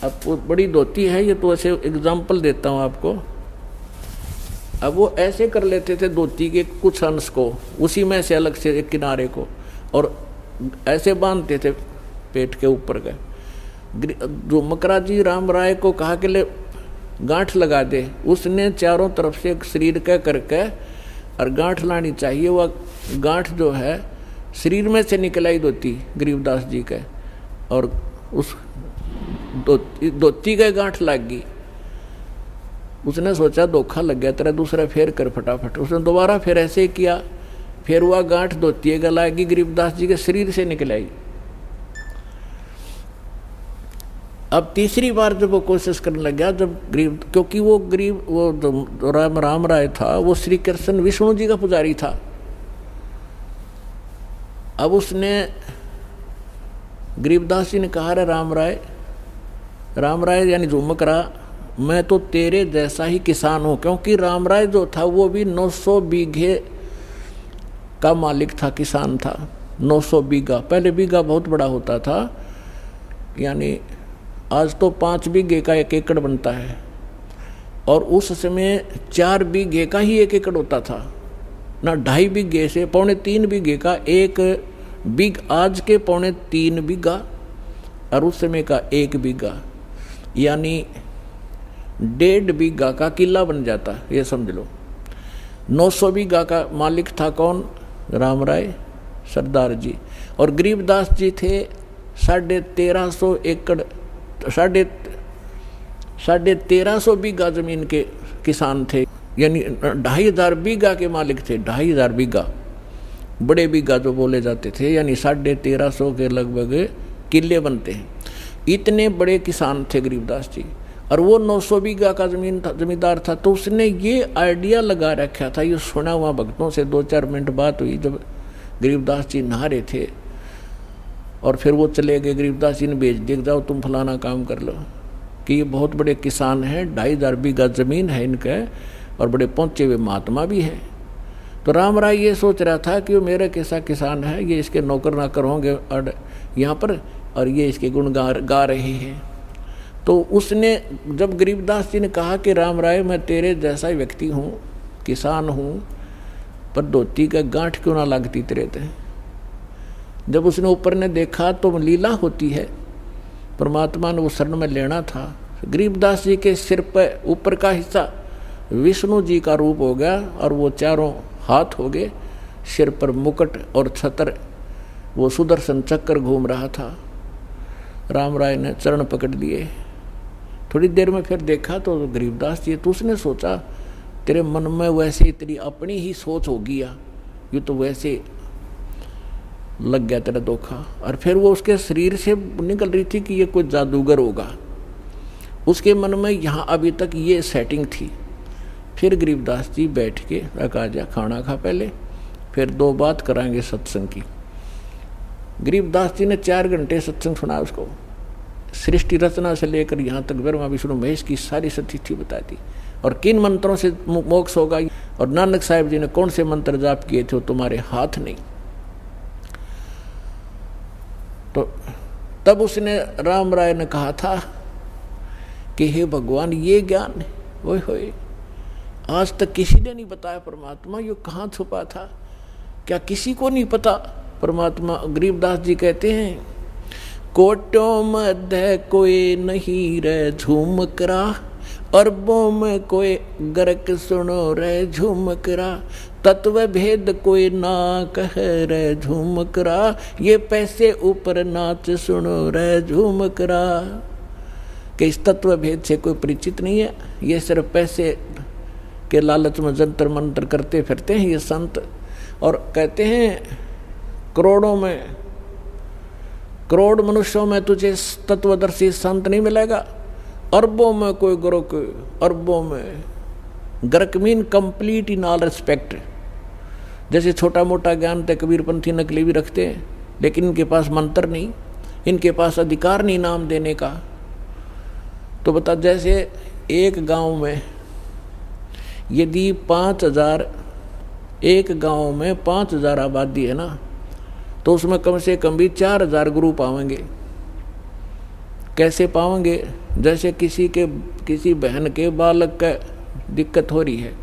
अब वो बड़ी धोती है ये, तो ऐसे एग्जाम्पल देता हूँ आपको। अब वो ऐसे कर लेते थे धोती के कुछ अंश को, उसी में से अलग से एक किनारे को, और ऐसे बांधते थे पेट के ऊपर का। जो मकरा जी राम राय को कहा कि ले गांठ लगा दे, उसने चारों तरफ से शरीर का करके और गांठ लानी चाहिए। वह गांठ जो है शरीर में से निकल आई धोती गरीबदास जी के, और उस धोती का गांठ लग गई। उसने सोचा धोखा लग गया तेरा, दूसरा फेर कर फटाफट। उसने दोबारा फिर ऐसे ही किया, फिर वह गांठ धोती का लगी गरीबदास जी के शरीर से निकल आई। अब तीसरी बार जब वो कोशिश करने लग गया, जब क्योंकि वो जो राम राय था वो श्री कृष्ण विष्णु जी का पुजारी था। अब उसने गरीबदास जी ने कहा रे राम राय यानी झुमकरा, मैं तो तेरे जैसा ही किसान हूँ। क्योंकि राम राय जो था वो भी 900 बीघे का मालिक था, किसान था। 900 बीघा, पहले बीघा बहुत बड़ा होता था, यानी आज तो 5 बीघे का 1 एकड़ बनता है, और उस समय 4 बीघे का ही 1 एकड़ होता था ना। 2.5 बीघे से 3.25 बीघे का 1 बीघा, आज के 3.25 बीघा और उस समय का 1 बीघा, यानी 1.5 बीघा का किला बन जाता, ये समझ लो। 900 बीघा का मालिक था कौन? राम राय सरदार जी। और गरीबदास जी थे 1350 एकड़, 1350 बीघा जमीन के किसान थे, यानी 2500 बीघा के मालिक थे। 2500 बीघा, बड़े बीघा जो बोले जाते थे, यानी 1350 के लगभग किले बनते हैं। इतने बड़े किसान थे गरीबदास जी, और वो 900 बीघा का जमींदार था। तो उसने ये आइडिया लगा रखा था, ये सुना हुआ भक्तों से। 2-4 मिनट बात हुई जब गरीबदास जी नहा रहे थे, और फिर वो चले गए। गरीबदास जी ने भेज दिया, जाओ तुम फलाना काम कर लो, कि ये बहुत बड़े किसान हैं, 2500 बीघा जमीन है इनके, और बड़े पहुँचे हुए महात्मा भी हैं। तो राम राय ये सोच रहा था कि वो मेरे कैसा किसान है, ये इसके नौकर नाकर होंगे और यहाँ पर, और ये इसके गुण गा रहे हैं। तो उसने जब गरीबदास जी ने कहा कि राम राय मैं तेरे जैसा व्यक्ति हूँ, किसान हूँ, पर धोती का गांठ क्यों ना लगती तेरे ते। जब उसने ऊपर ने देखा तो लीला होती है, परमात्मा ने वो शरण में लेना था। गरीबदास जी के सिर पर ऊपर का हिस्सा विष्णु जी का रूप हो गया, और वो चारों हाथ हो गए, सिर पर मुकुट और छत्र, वो सुदर्शन चक्र घूम रहा था। राम राय ने चरण पकड़ लिए। थोड़ी देर में फिर देखा तो गरीबदास जी, तो उसने सोचा तेरे मन में वैसे तेरी अपनी ही सोच होगी, या ये तो वैसे लग गया तेरा धोखा। और फिर वो उसके शरीर से निकल रही थी कि ये कोई जादूगर होगा। उसके मन में यहाँ अभी तक ये सेटिंग थी। फिर गरीबदास जी बैठ के कहा जा खाना खा पहले, फिर 2 बात कराएंगे सत्संग की। गरीबदास जी ने 4 घंटे सत्संग सुना उसको। सृष्टि रचना से लेकर यहाँ तक ब्रह्मा विष्णु महेश की सारी सतिथि बता दी, और किन मंत्रों से मोक्ष होगा, और नानक साहिब जी ने कौन से मंत्र जाप किए थे वो तुम्हारे हाथ नहीं। तो तब उसने राम राय ने कहा था कि हे भगवान, ये ज्ञान ओए होए आज तक किसी ने नहीं बताया परमात्मा, ये कहाँ छुपा था, क्या किसी को नहीं पता परमात्मा। गरीबदास जी कहते हैं कोटों मध्य कोई नहीं रे झूमकरा, अरबों में कोई गर्क सुनो रे झूमकरा, तत्व भेद कोई ना कह रे झूमकरा, ये पैसे ऊपर नाच सुनो रे झूमकरा। कि इस तत्व भेद से कोई परिचित नहीं है, ये सिर्फ पैसे के लालच में जंतर मंतर करते फिरते हैं ये संत। और कहते हैं करोड़ मनुष्यों में तुझे तत्वदर्शी संत नहीं मिलेगा, अरबों में कोई गुरुक, अरबों में गर्क mean complete in all respect. जैसे छोटा मोटा ज्ञान तो कबीरपंथी नकली भी रखते हैं, लेकिन इनके पास मंत्र नहीं, इनके पास अधिकार नहीं नाम देने का। तो बता, जैसे एक गांव में यदि 5000 एक गांव में 5000 आबादी है ना, तो उसमें कम से कम भी 4000 गुरु पावेंगे। कैसे पावेंगे? जैसे किसी बहन के बालक का दिक्कत हो रही है,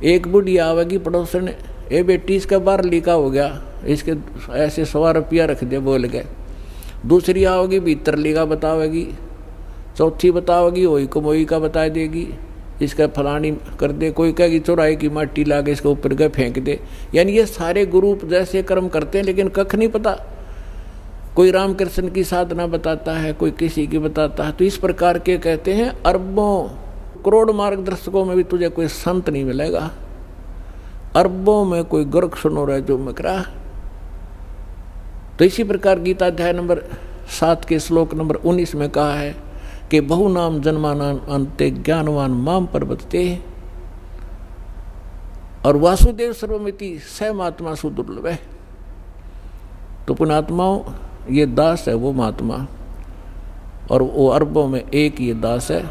एक बुढ़िया आवेगी पड़ोसन, ए बेटी इसका 12 लीका हो गया, इसके ऐसे 100 रुपया रख दे बोल गए। दूसरी आओगी 72 लीका बतावेगी, चौथी बतावेगी वही कमोई का बता देगी, इसका फलानी कर दे। कोई कहेगी चौराहे की माटी ला के इसके ऊपर गए फेंक दे। यानी ये सारे गुरु जैसे कर्म करते हैं, लेकिन कख नहीं पता। कोई रामकृष्ण की साधना बताता है, कोई किसी की बताता है। तो इस प्रकार के कहते हैं अरबों करोड़ मार्गदर्शकों में भी तुझे कोई संत नहीं मिलेगा, अरबों में कोई गर्क सुनो रहे जो मकरा। तो इसी प्रकार गीता अध्याय नंबर 7 के श्लोक नंबर 19 में कहा है कि बहु नाम जन्मानां अन्ते ज्ञानवान माम प्रपद्यते, और वासुदेव सर्वमिति स महात्मा सुदुर्लभ है। तो पुण्यात्माओं, ये दास है वो महात्मा, और वो अरबों में एक ये दास है।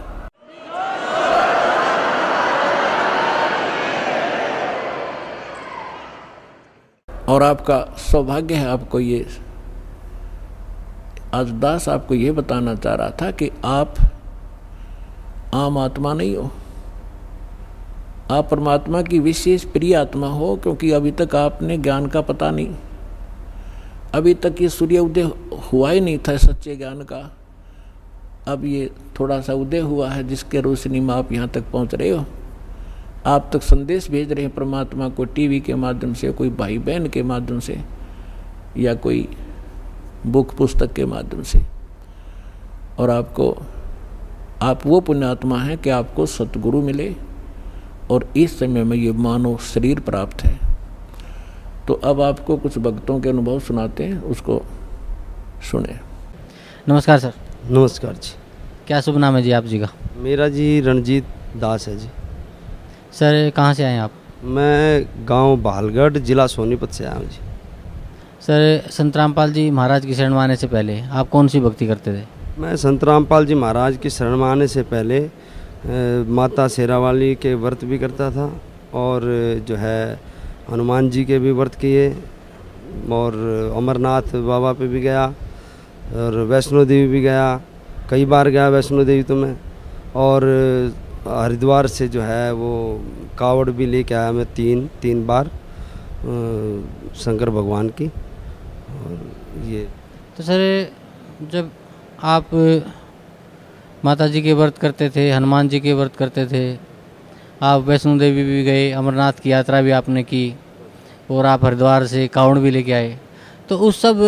और आपका सौभाग्य है, आपको ये आज दास आपको ये बताना चाह रहा था कि आप आम आत्मा नहीं हो, आप परमात्मा की विशेष प्रिय आत्मा हो। क्योंकि अभी तक आपने ज्ञान का पता नहीं, अभी तक ये सूर्य उदय हुआ ही नहीं था सच्चे ज्ञान का। अब ये थोड़ा सा उदय हुआ है, जिसके रोशनी में आप यहाँ तक पहुँच रहे हो। आप तक संदेश भेज रहे हैं परमात्मा को टीवी के माध्यम से, कोई भाई बहन के माध्यम से, या कोई बुक पुस्तक के माध्यम से। और आप वो पुण्यात्मा हैं कि आपको सतगुरु मिले, और इस समय में ये मानव शरीर प्राप्त है। तो अब आपको कुछ भक्तों के अनुभव सुनाते हैं, उसको सुने। नमस्कार सर। नमस्कार जी। क्या शुभ नाम है जी आप जी का? मेरा जी रणजीत दास है जी। सर कहाँ से आए आप? मैं गांव बहालगढ़, जिला सोनीपत से आया हूँ जी। सर संत रामपाल जी महाराज की शरण में आने से पहले आप कौन सी भक्ति करते थे? मैं संत रामपाल जी महाराज की शरण में आने से पहले माता शेरावाली के व्रत भी करता था, और जो है हनुमान जी के भी व्रत किए, और अमरनाथ बाबा पे भी गया, और वैष्णो देवी भी गया, कई बार गया वैष्णो देवी तो मैं। और हरिद्वार से जो है वो कावड़ भी लेके आया मैं तीन बार शंकर भगवान की। और ये तो सर जब आप माता जी के व्रत करते थे, हनुमान जी के व्रत करते थे, आप वैष्णो देवी भी गए, अमरनाथ की यात्रा भी आपने की, और आप हरिद्वार से कावड़ भी लेके आए, तो उस सब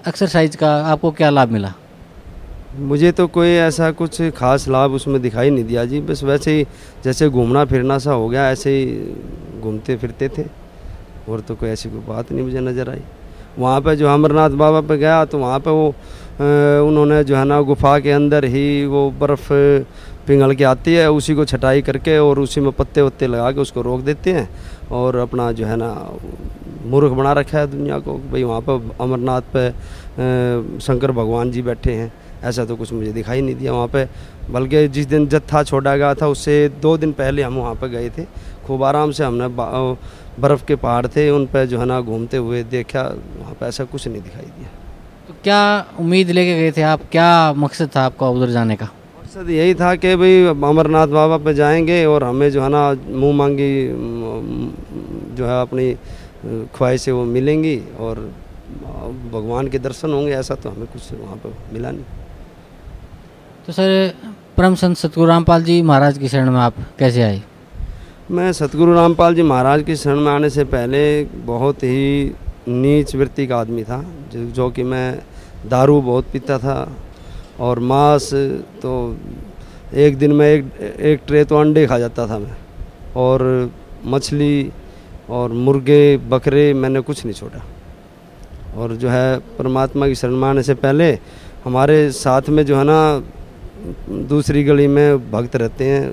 एक्सरसाइज का आपको क्या लाभ मिला? मुझे तो कोई ऐसा कुछ खास लाभ उसमें दिखाई नहीं दिया जी। बस वैसे ही जैसे घूमना फिरना सा हो गया, ऐसे ही घूमते फिरते थे, और तो कोई ऐसी कोई बात नहीं मुझे नज़र आई। वहाँ पे जो अमरनाथ बाबा पे गया तो वहाँ पे वो उन्होंने जो है ना गुफा के अंदर ही वो बर्फ़ पिघल के आती है, उसी को छटाई करके और उसी में पत्ते वत्ते लगा के उसको रोक देते हैं और अपना जो है ना मूर्ख बना रखा है दुनिया को भाई वहाँ पर अमरनाथ पे शंकर भगवान जी बैठे हैं। ऐसा तो कुछ मुझे दिखाई नहीं दिया वहाँ पे, बल्कि जिस दिन जत्था छोड़ा गया था उससे 2 दिन पहले हम वहाँ पे गए थे। खूब आराम से हमने बर्फ़ के पहाड़ थे उन पे जो है ना घूमते हुए देखा, वहाँ पे ऐसा कुछ नहीं दिखाई दिया। तो क्या उम्मीद लेके गए थे आप, क्या मकसद था आपका उधर जाने का? मकसद यही था कि भाई अमरनाथ बाबा पे जाएंगे और हमें जो है ना मुँह मांगी जो है अपनी ख्वाहिशें वो मिलेंगी और भगवान के दर्शन होंगे। ऐसा तो हमें कुछ वहाँ पर मिला नहीं। तो सर परम संत सतगुरु रामपाल जी महाराज की शरण में आप कैसे आए? मैं सतगुरु रामपाल जी महाराज की शरण में आने से पहले बहुत ही नीच वृत्ति का आदमी था, जो कि मैं दारू बहुत पीता था और मांस तो एक दिन में एक ट्रे तो अंडे खा जाता था मैं, और मछली और मुर्गे बकरे मैंने कुछ नहीं छोड़ा। और जो है परमात्मा की शरण में आने से पहले हमारे साथ में जो है ना दूसरी गली में भक्त रहते हैं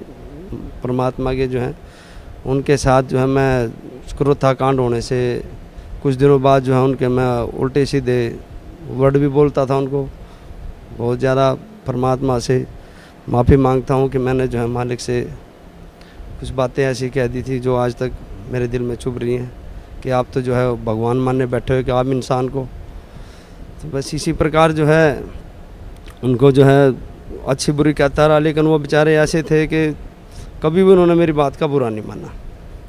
परमात्मा के जो हैं, उनके साथ जो है मैं क्रोधा कांड होने से कुछ दिनों बाद जो है उनके मैं उल्टे सीधे वर्ड भी बोलता था उनको। बहुत ज़्यादा परमात्मा से माफ़ी मांगता हूँ कि मैंने जो है मालिक से कुछ बातें ऐसी कह दी थी जो आज तक मेरे दिल में चुभ रही हैं कि आप तो जो है भगवान मानने बैठे हो कि आप इंसान को। तो बस इसी प्रकार जो है उनको जो है अच्छी बुरी कहता रहा, लेकिन वो बेचारे ऐसे थे कि कभी भी उन्होंने मेरी बात का बुरा नहीं माना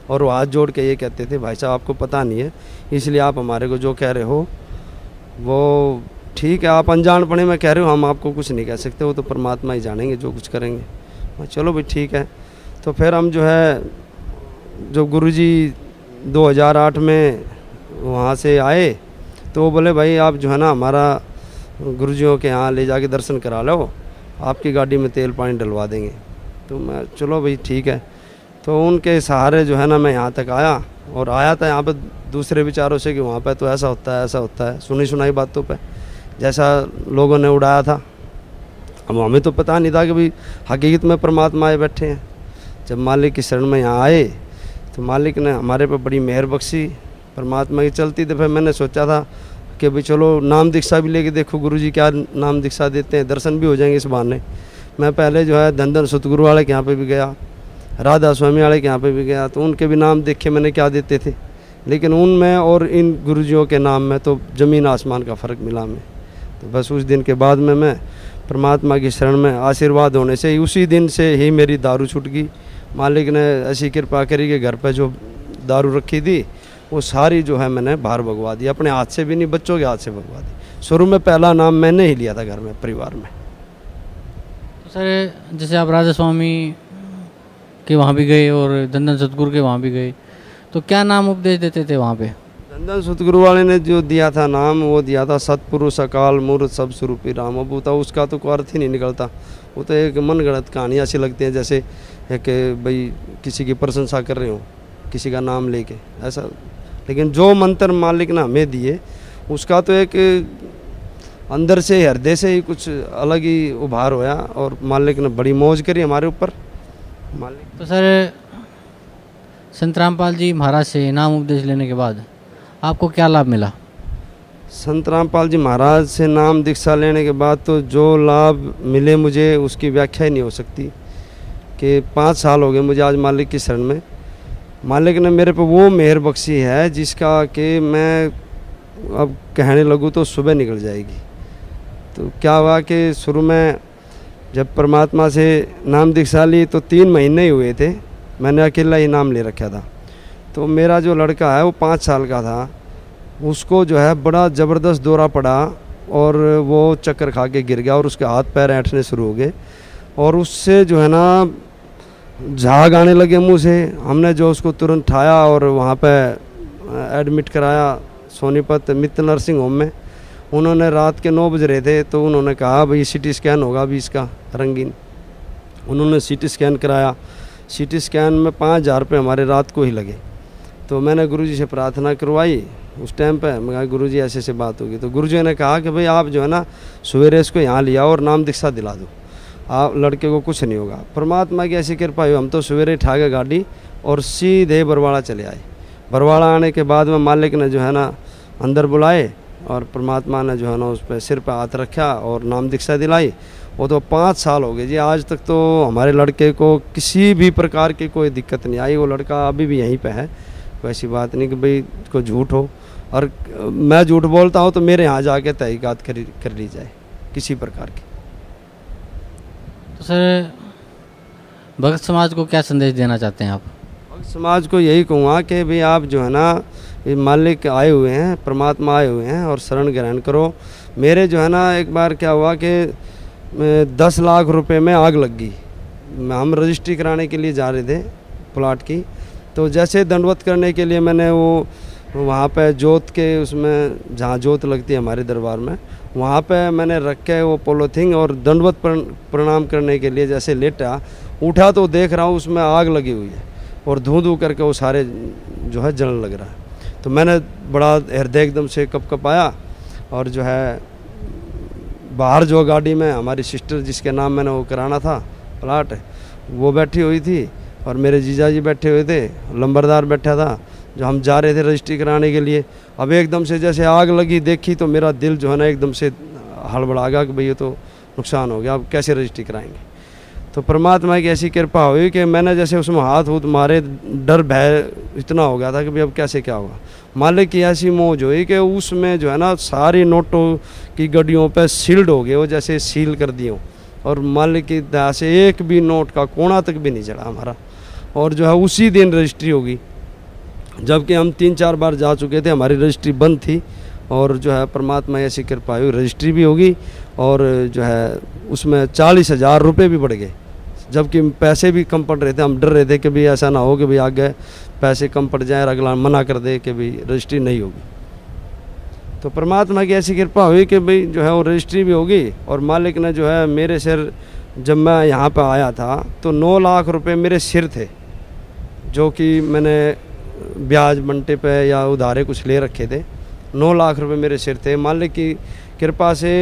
और वो हाथ जोड़ के ये कहते थे भाई साहब आपको पता नहीं है इसलिए आप हमारे को जो कह रहे हो वो ठीक है, आप अनजान पड़े में कह रहे हो, हम आपको कुछ नहीं कह सकते, वो तो परमात्मा ही जानेंगे जो कुछ करेंगे। चलो भाई ठीक है। तो फिर हम जो है जब गुरुजी 2008 में वहाँ से आए तो वो बोले भाई आप जो है ना हमारा गुरुजियों के यहाँ ले जाके दर्शन करा लो, आपकी गाड़ी में तेल पानी डलवा देंगे। तो मैं चलो भाई ठीक है। तो उनके सहारे जो है ना मैं यहाँ तक आया, और आया था यहाँ पे दूसरे विचारों से कि वहाँ पे तो ऐसा होता है ऐसा होता है, सुनी सुनाई बातों पे जैसा लोगों ने उड़ाया था। अब हमें तो पता नहीं था कि भाई हकीकत में परमात्मा आए बैठे हैं। जब मालिक की शरण में यहाँ आए तो मालिक ने हमारे पे बड़ी मेहर बख्शी परमात्मा की चलती। तो फिर मैंने सोचा था कि भाई चलो नाम दीक्षा भी लेके देखो गुरुजी क्या नाम दीक्षा देते हैं, दर्शन भी हो जाएंगे इस बहाने। मैं पहले जो है धन सतगुरु वाले के यहाँ पे भी गया, राधा स्वामी वाले के यहाँ पे भी गया, तो उनके भी नाम देखे मैंने क्या देते थे, लेकिन उनमें और इन गुरुजियों के नाम में तो ज़मीन आसमान का फ़र्क मिला हमें। तो बस उस दिन के बाद में मैं परमात्मा की शरण में आशीर्वाद होने से ही उसी दिन से ही मेरी दारू छूट गई। मालिक ने ऐसी कृपा करी कि घर पे जो दारू रखी थी वो सारी जो है मैंने बाहर भगवा दी, अपने हाथ से भी नहीं बच्चों के हाथ से भगवा दी। शुरू में पहला नाम मैंने ही लिया था घर में परिवार में। तो सर जैसे आप राधा स्वामी के वहाँ भी गए और धन सतगुरु के वहाँ भी गए, तो क्या नाम उपदेश देते थे वहाँ पे? धन सतगुरु वाले ने जो दिया था नाम वो दिया था सतपुरुष अकाल मूर्त सब स्वरूपी राम। अब वो तो उसका तो कोई अर्थ ही नहीं निकलता, वो तो एक मन गढ़ंत कहानियाँ ऐसी लगती हैं जैसे कि भाई किसी की प्रशंसा कर रहे हो किसी का नाम लेके ऐसा। लेकिन जो मंत्र मालिक ने हमें दिए उसका तो एक अंदर से हृदय से ही कुछ अलग ही उभार होया और मालिक ने बड़ी मौज करी हमारे ऊपर। मालिक तो सर संत रामपाल जी महाराज से नाम उपदेश लेने के बाद आपको क्या लाभ मिला? संत रामपाल जी महाराज से नाम दीक्षा लेने के बाद तो जो लाभ मिले मुझे उसकी व्याख्या ही नहीं हो सकती। कि 5 साल हो गए मुझे आज मालिक की शरण में। मालिक ने मेरे पे वो मेहर बख्शी है जिसका कि मैं अब कहने लगूँ तो सुबह निकल जाएगी। तो क्या हुआ कि शुरू में जब परमात्मा से नाम दीक्षा ली तो 3 महीने ही हुए थे, मैंने अकेला ही नाम ले रखा था। तो मेरा जो लड़का है वो 5 साल का था, उसको जो है बड़ा ज़बरदस्त दौरा पड़ा और वो चक्कर खा के गिर गया और उसके हाथ पैर ऐंठने शुरू हो गए और उससे जो है ना झाग आने लगे मुंह से। हमने जो उसको तुरंत उठाया और वहाँ पे एडमिट कराया सोनीपत मित्तल नर्सिंग होम में। उन्होंने रात के 9 बज रहे थे तो उन्होंने कहा भाई CT स्कैन होगा अभी इसका रंगीन। उन्होंने CT स्कैन कराया। CT स्कैन में 5,000 रुपये हमारे रात को ही लगे। तो मैंने गुरुजी से प्रार्थना करवाई उस टाइम पे मैं कहा गुरुजी ऐसे ऐसे बात होगी। तो गुरुजी ने कहा कि भाई आप जो है ना सवेरे इसको यहाँ ले आओ और नाम दीक्षा दिला दो, आप लड़के को कुछ नहीं होगा। परमात्मा की ऐसी कृपा हुई, हम तो सवेरे उठा के गाड़ी और सीधे बरवाड़ा चले आए। बरवाड़ा आने के बाद में मालिक ने जो है ना अंदर बुलाए और परमात्मा ने जो है ना उस पर सिर पर हाथ रखा और नाम दीक्षा दिलाई। वो तो 5 साल हो गए जी, आज तक तो हमारे लड़के को किसी भी प्रकार की कोई दिक्कत नहीं आई। वो लड़का अभी भी यहीं पे है, वैसी बात नहीं कि भाई को झूठ हो, और मैं झूठ बोलता हूँ तो मेरे यहाँ जाके तहकीकात कर ली जाए किसी प्रकार की। तो सर भगत समाज को क्या संदेश देना चाहते हैं आप? भगत समाज को यही कहूँगा कि भाई आप जो है ना ये मालिक आए हुए हैं, परमात्मा आए हुए हैं और शरण ग्रहण करो। मेरे जो है ना एक बार क्या हुआ कि 10 लाख रुपए में आग लग गई। हम रजिस्ट्री कराने के लिए जा रहे थे प्लाट की, तो जैसे दंडवत करने के लिए मैंने वो वहाँ पे जोत के उसमें जहाँ जोत लगती है हमारे दरबार में, वहाँ पे मैंने रख के वो पोलोथीन और दंडवत प्रणाम करने के लिए जैसे लेटा उठा तो देख रहा हूँ उसमें आग लगी हुई है और धू धू करके वो सारे जो है जलने लग रहा है। तो मैंने बड़ा हृदय एकदम से कप आया और जो है बाहर जो गाड़ी में हमारी सिस्टर जिसके नाम मैंने वो कराना था प्लाट, वो बैठी हुई थी और मेरे जीजा जी बैठे हुए थे, लंबरदार बैठा था, जो हम जा रहे थे रजिस्ट्री कराने के लिए। अब एकदम से जैसे आग लगी देखी तो मेरा दिल जो है ना एकदम से हड़बड़ा गया कि भाई ये तो नुकसान हो गया, अब कैसे रजिस्ट्री कराएंगे। तो परमात्मा की ऐसी कृपा हुई कि मैंने जैसे उसमें हाथ मारे, डर भय इतना हो गया था कि भाई अब कैसे क्या होगा। मालिक की ऐसी मौज हुई कि उसमें जो है ना सारी नोटों की गड्डियों पे सील्ड हो गए, वो जैसे सील कर दिए और मालिक की दया से एक भी नोट का कोना तक भी नहीं चढ़ा हमारा। और जो है उसी दिन रजिस्ट्री होगी, जबकि हम 3-4 बार जा चुके थे, हमारी रजिस्ट्री बंद थी। और जो है परमात्मा ऐसी कृपा हुई रजिस्ट्री भी होगी और जो है उसमें 40,000 रुपये भी बढ़ गए, जबकि पैसे भी कम पड़ रहे थे। हम डर रहे थे कि भाई ऐसा ना हो कि भाई आगे पैसे कम पड़ जाए और अगला मना कर दे कि भाई रजिस्ट्री नहीं होगी। तो परमात्मा की ऐसी कृपा हुई कि भाई जो है वो रजिस्ट्री भी होगी। और मालिक ने जो है मेरे सिर, जब मैं यहाँ पर आया था तो 9 लाख रुपए मेरे सिर थे, जो कि मैंने ब्याज बंटे पे या उधारे कुछ ले रखे थे। 9 लाख रुपए मेरे सिर थे। मालिक की कृपा से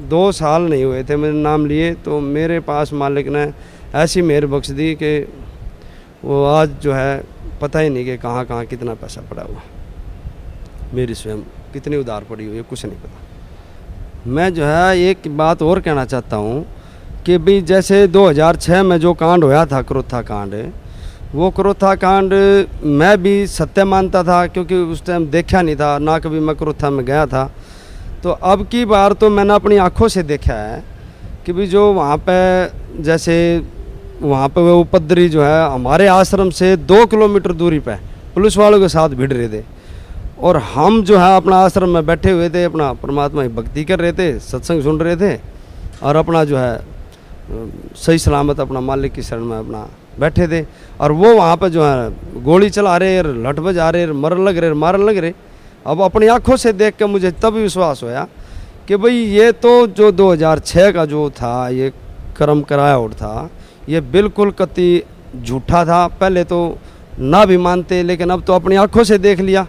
2 साल नहीं हुए थे मेरे नाम लिए, तो मेरे पास मालिक ने ऐसी मेहर बख्श दी कि वो आज जो है पता ही नहीं कि कहाँ कहाँ कितना पैसा पड़ा हुआ, मेरी स्वयं कितनी उधार पड़ी हुई है कुछ नहीं पता। मैं जो है एक बात और कहना चाहता हूँ कि भाई जैसे 2006 में जो कांड होया था क्रोथा कांड, वो क्रोथा कांड मैं भी सत्य मानता था, क्योंकि उस टाइम देखा नहीं था ना, कभी मैं क्रोथा में गया था। तो अब की बार तो मैंने अपनी आँखों से देखा है कि भाई जो वहाँ पे जैसे वहाँ पे वो उपद्रवी जो है हमारे आश्रम से 2 किलोमीटर दूरी पे पुलिस वालों के साथ भिड़ रहे थे, और हम जो है अपना आश्रम में बैठे हुए थे, अपना परमात्मा की भक्ति कर रहे थे, सत्संग सुन रहे थे और अपना जो है सही सलामत अपना मालिक की शरण में अपना बैठे थे। और वो वहाँ पे जो है गोली चला रहे, लठ बजा रहे, मारन लग रहे। अब अपनी आंखों से देख के मुझे तब विश्वास होया कि भाई ये तो जो 2006 का जो था ये कर्म कराया और था, ये बिल्कुल कति झूठा था। पहले तो ना भी मानते, लेकिन अब तो अपनी आंखों से देख लिया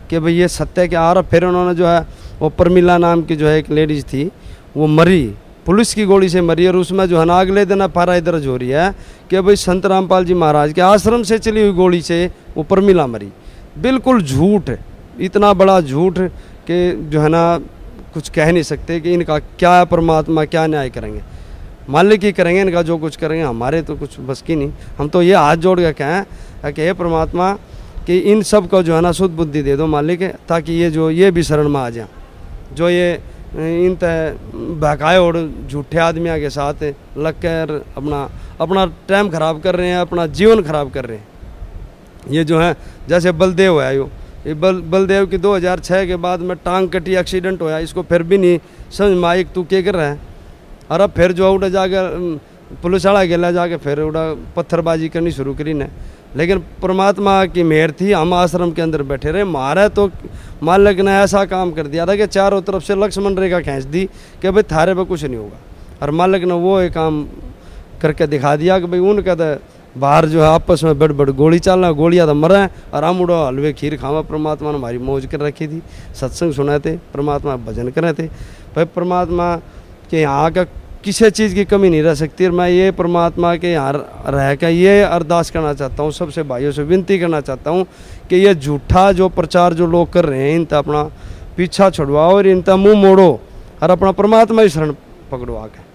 कि भाई ये सत्य के आरोप। फिर उन्होंने जो है वो प्रमिला नाम की जो है एक लेडीज़ थी, वो मरी, पुलिस की गोली से मरी। और उसमें जो है ना अगले दिन एफआईआर दर्ज हो रही है कि भाई संत रामपाल जी महाराज के आश्रम से चली हुई गोली से वो प्रमिला मरी। बिल्कुल झूठ, इतना बड़ा झूठ कि जो है ना कुछ कह नहीं सकते कि इनका क्या परमात्मा क्या न्याय करेंगे, मालिक ही करेंगे इनका जो कुछ करेंगे, हमारे तो कुछ बस की नहीं। हम तो ये हाथ जोड़ के कहें कि हे परमात्मा कि इन सब को जो है ना शुद्ध बुद्धि दे दो मालिक, ताकि ये भी शरण में आ जाए, जो ये इन बहकाए और झूठे आदमियों के साथ लग कर अपना टाइम ख़राब कर रहे हैं, अपना जीवन ख़राब कर रहे हैं। ये जो है जैसे बलदेव है, ये बलदेव की 2006 के बाद में टांग कटी, एक्सीडेंट होया, इसको फिर भी नहीं समझ में आई तू क्या कर रहा है। और अब फिर जो उड़ा जाकर पुलिस वाला गेला जाके फिर उड़ा पत्थरबाजी करनी शुरू करी ने। लेकिन परमात्मा की मेहर थी, हम आश्रम के अंदर बैठे रहे। मारे तो मालिक ने ऐसा काम कर दिया था कि चारों तरफ से लक्ष्मण रेखा खींच दी कि भाई थारे पे कुछ नहीं होगा। और मालिक ने वो एक काम करके दिखा दिया कि भाई उनका तो बाहर जो है आपस में बड़ बड़ गोली चलना, गोलियाँ तो मरा है और हम उड़ो हलवे खीर खावा। परमात्मा ने हमारी मौज कर रखी थी, सत्संग सुनाए थे, परमात्मा भजन करे थे। भाई परमात्मा के यहाँ का किसी चीज़ की कमी नहीं रह सकती। और मैं ये परमात्मा के यहाँ रह कर ये अरदास करना चाहता हूँ, सबसे भाइयों से विनती करना चाहता हूँ कि ये झूठा जो प्रचार जो लोग कर रहे हैं इनका अपना पीछा छुड़वाओ और इनका मुँह मोड़ो और अपना परमात्मा ही शरण पकड़ो आके।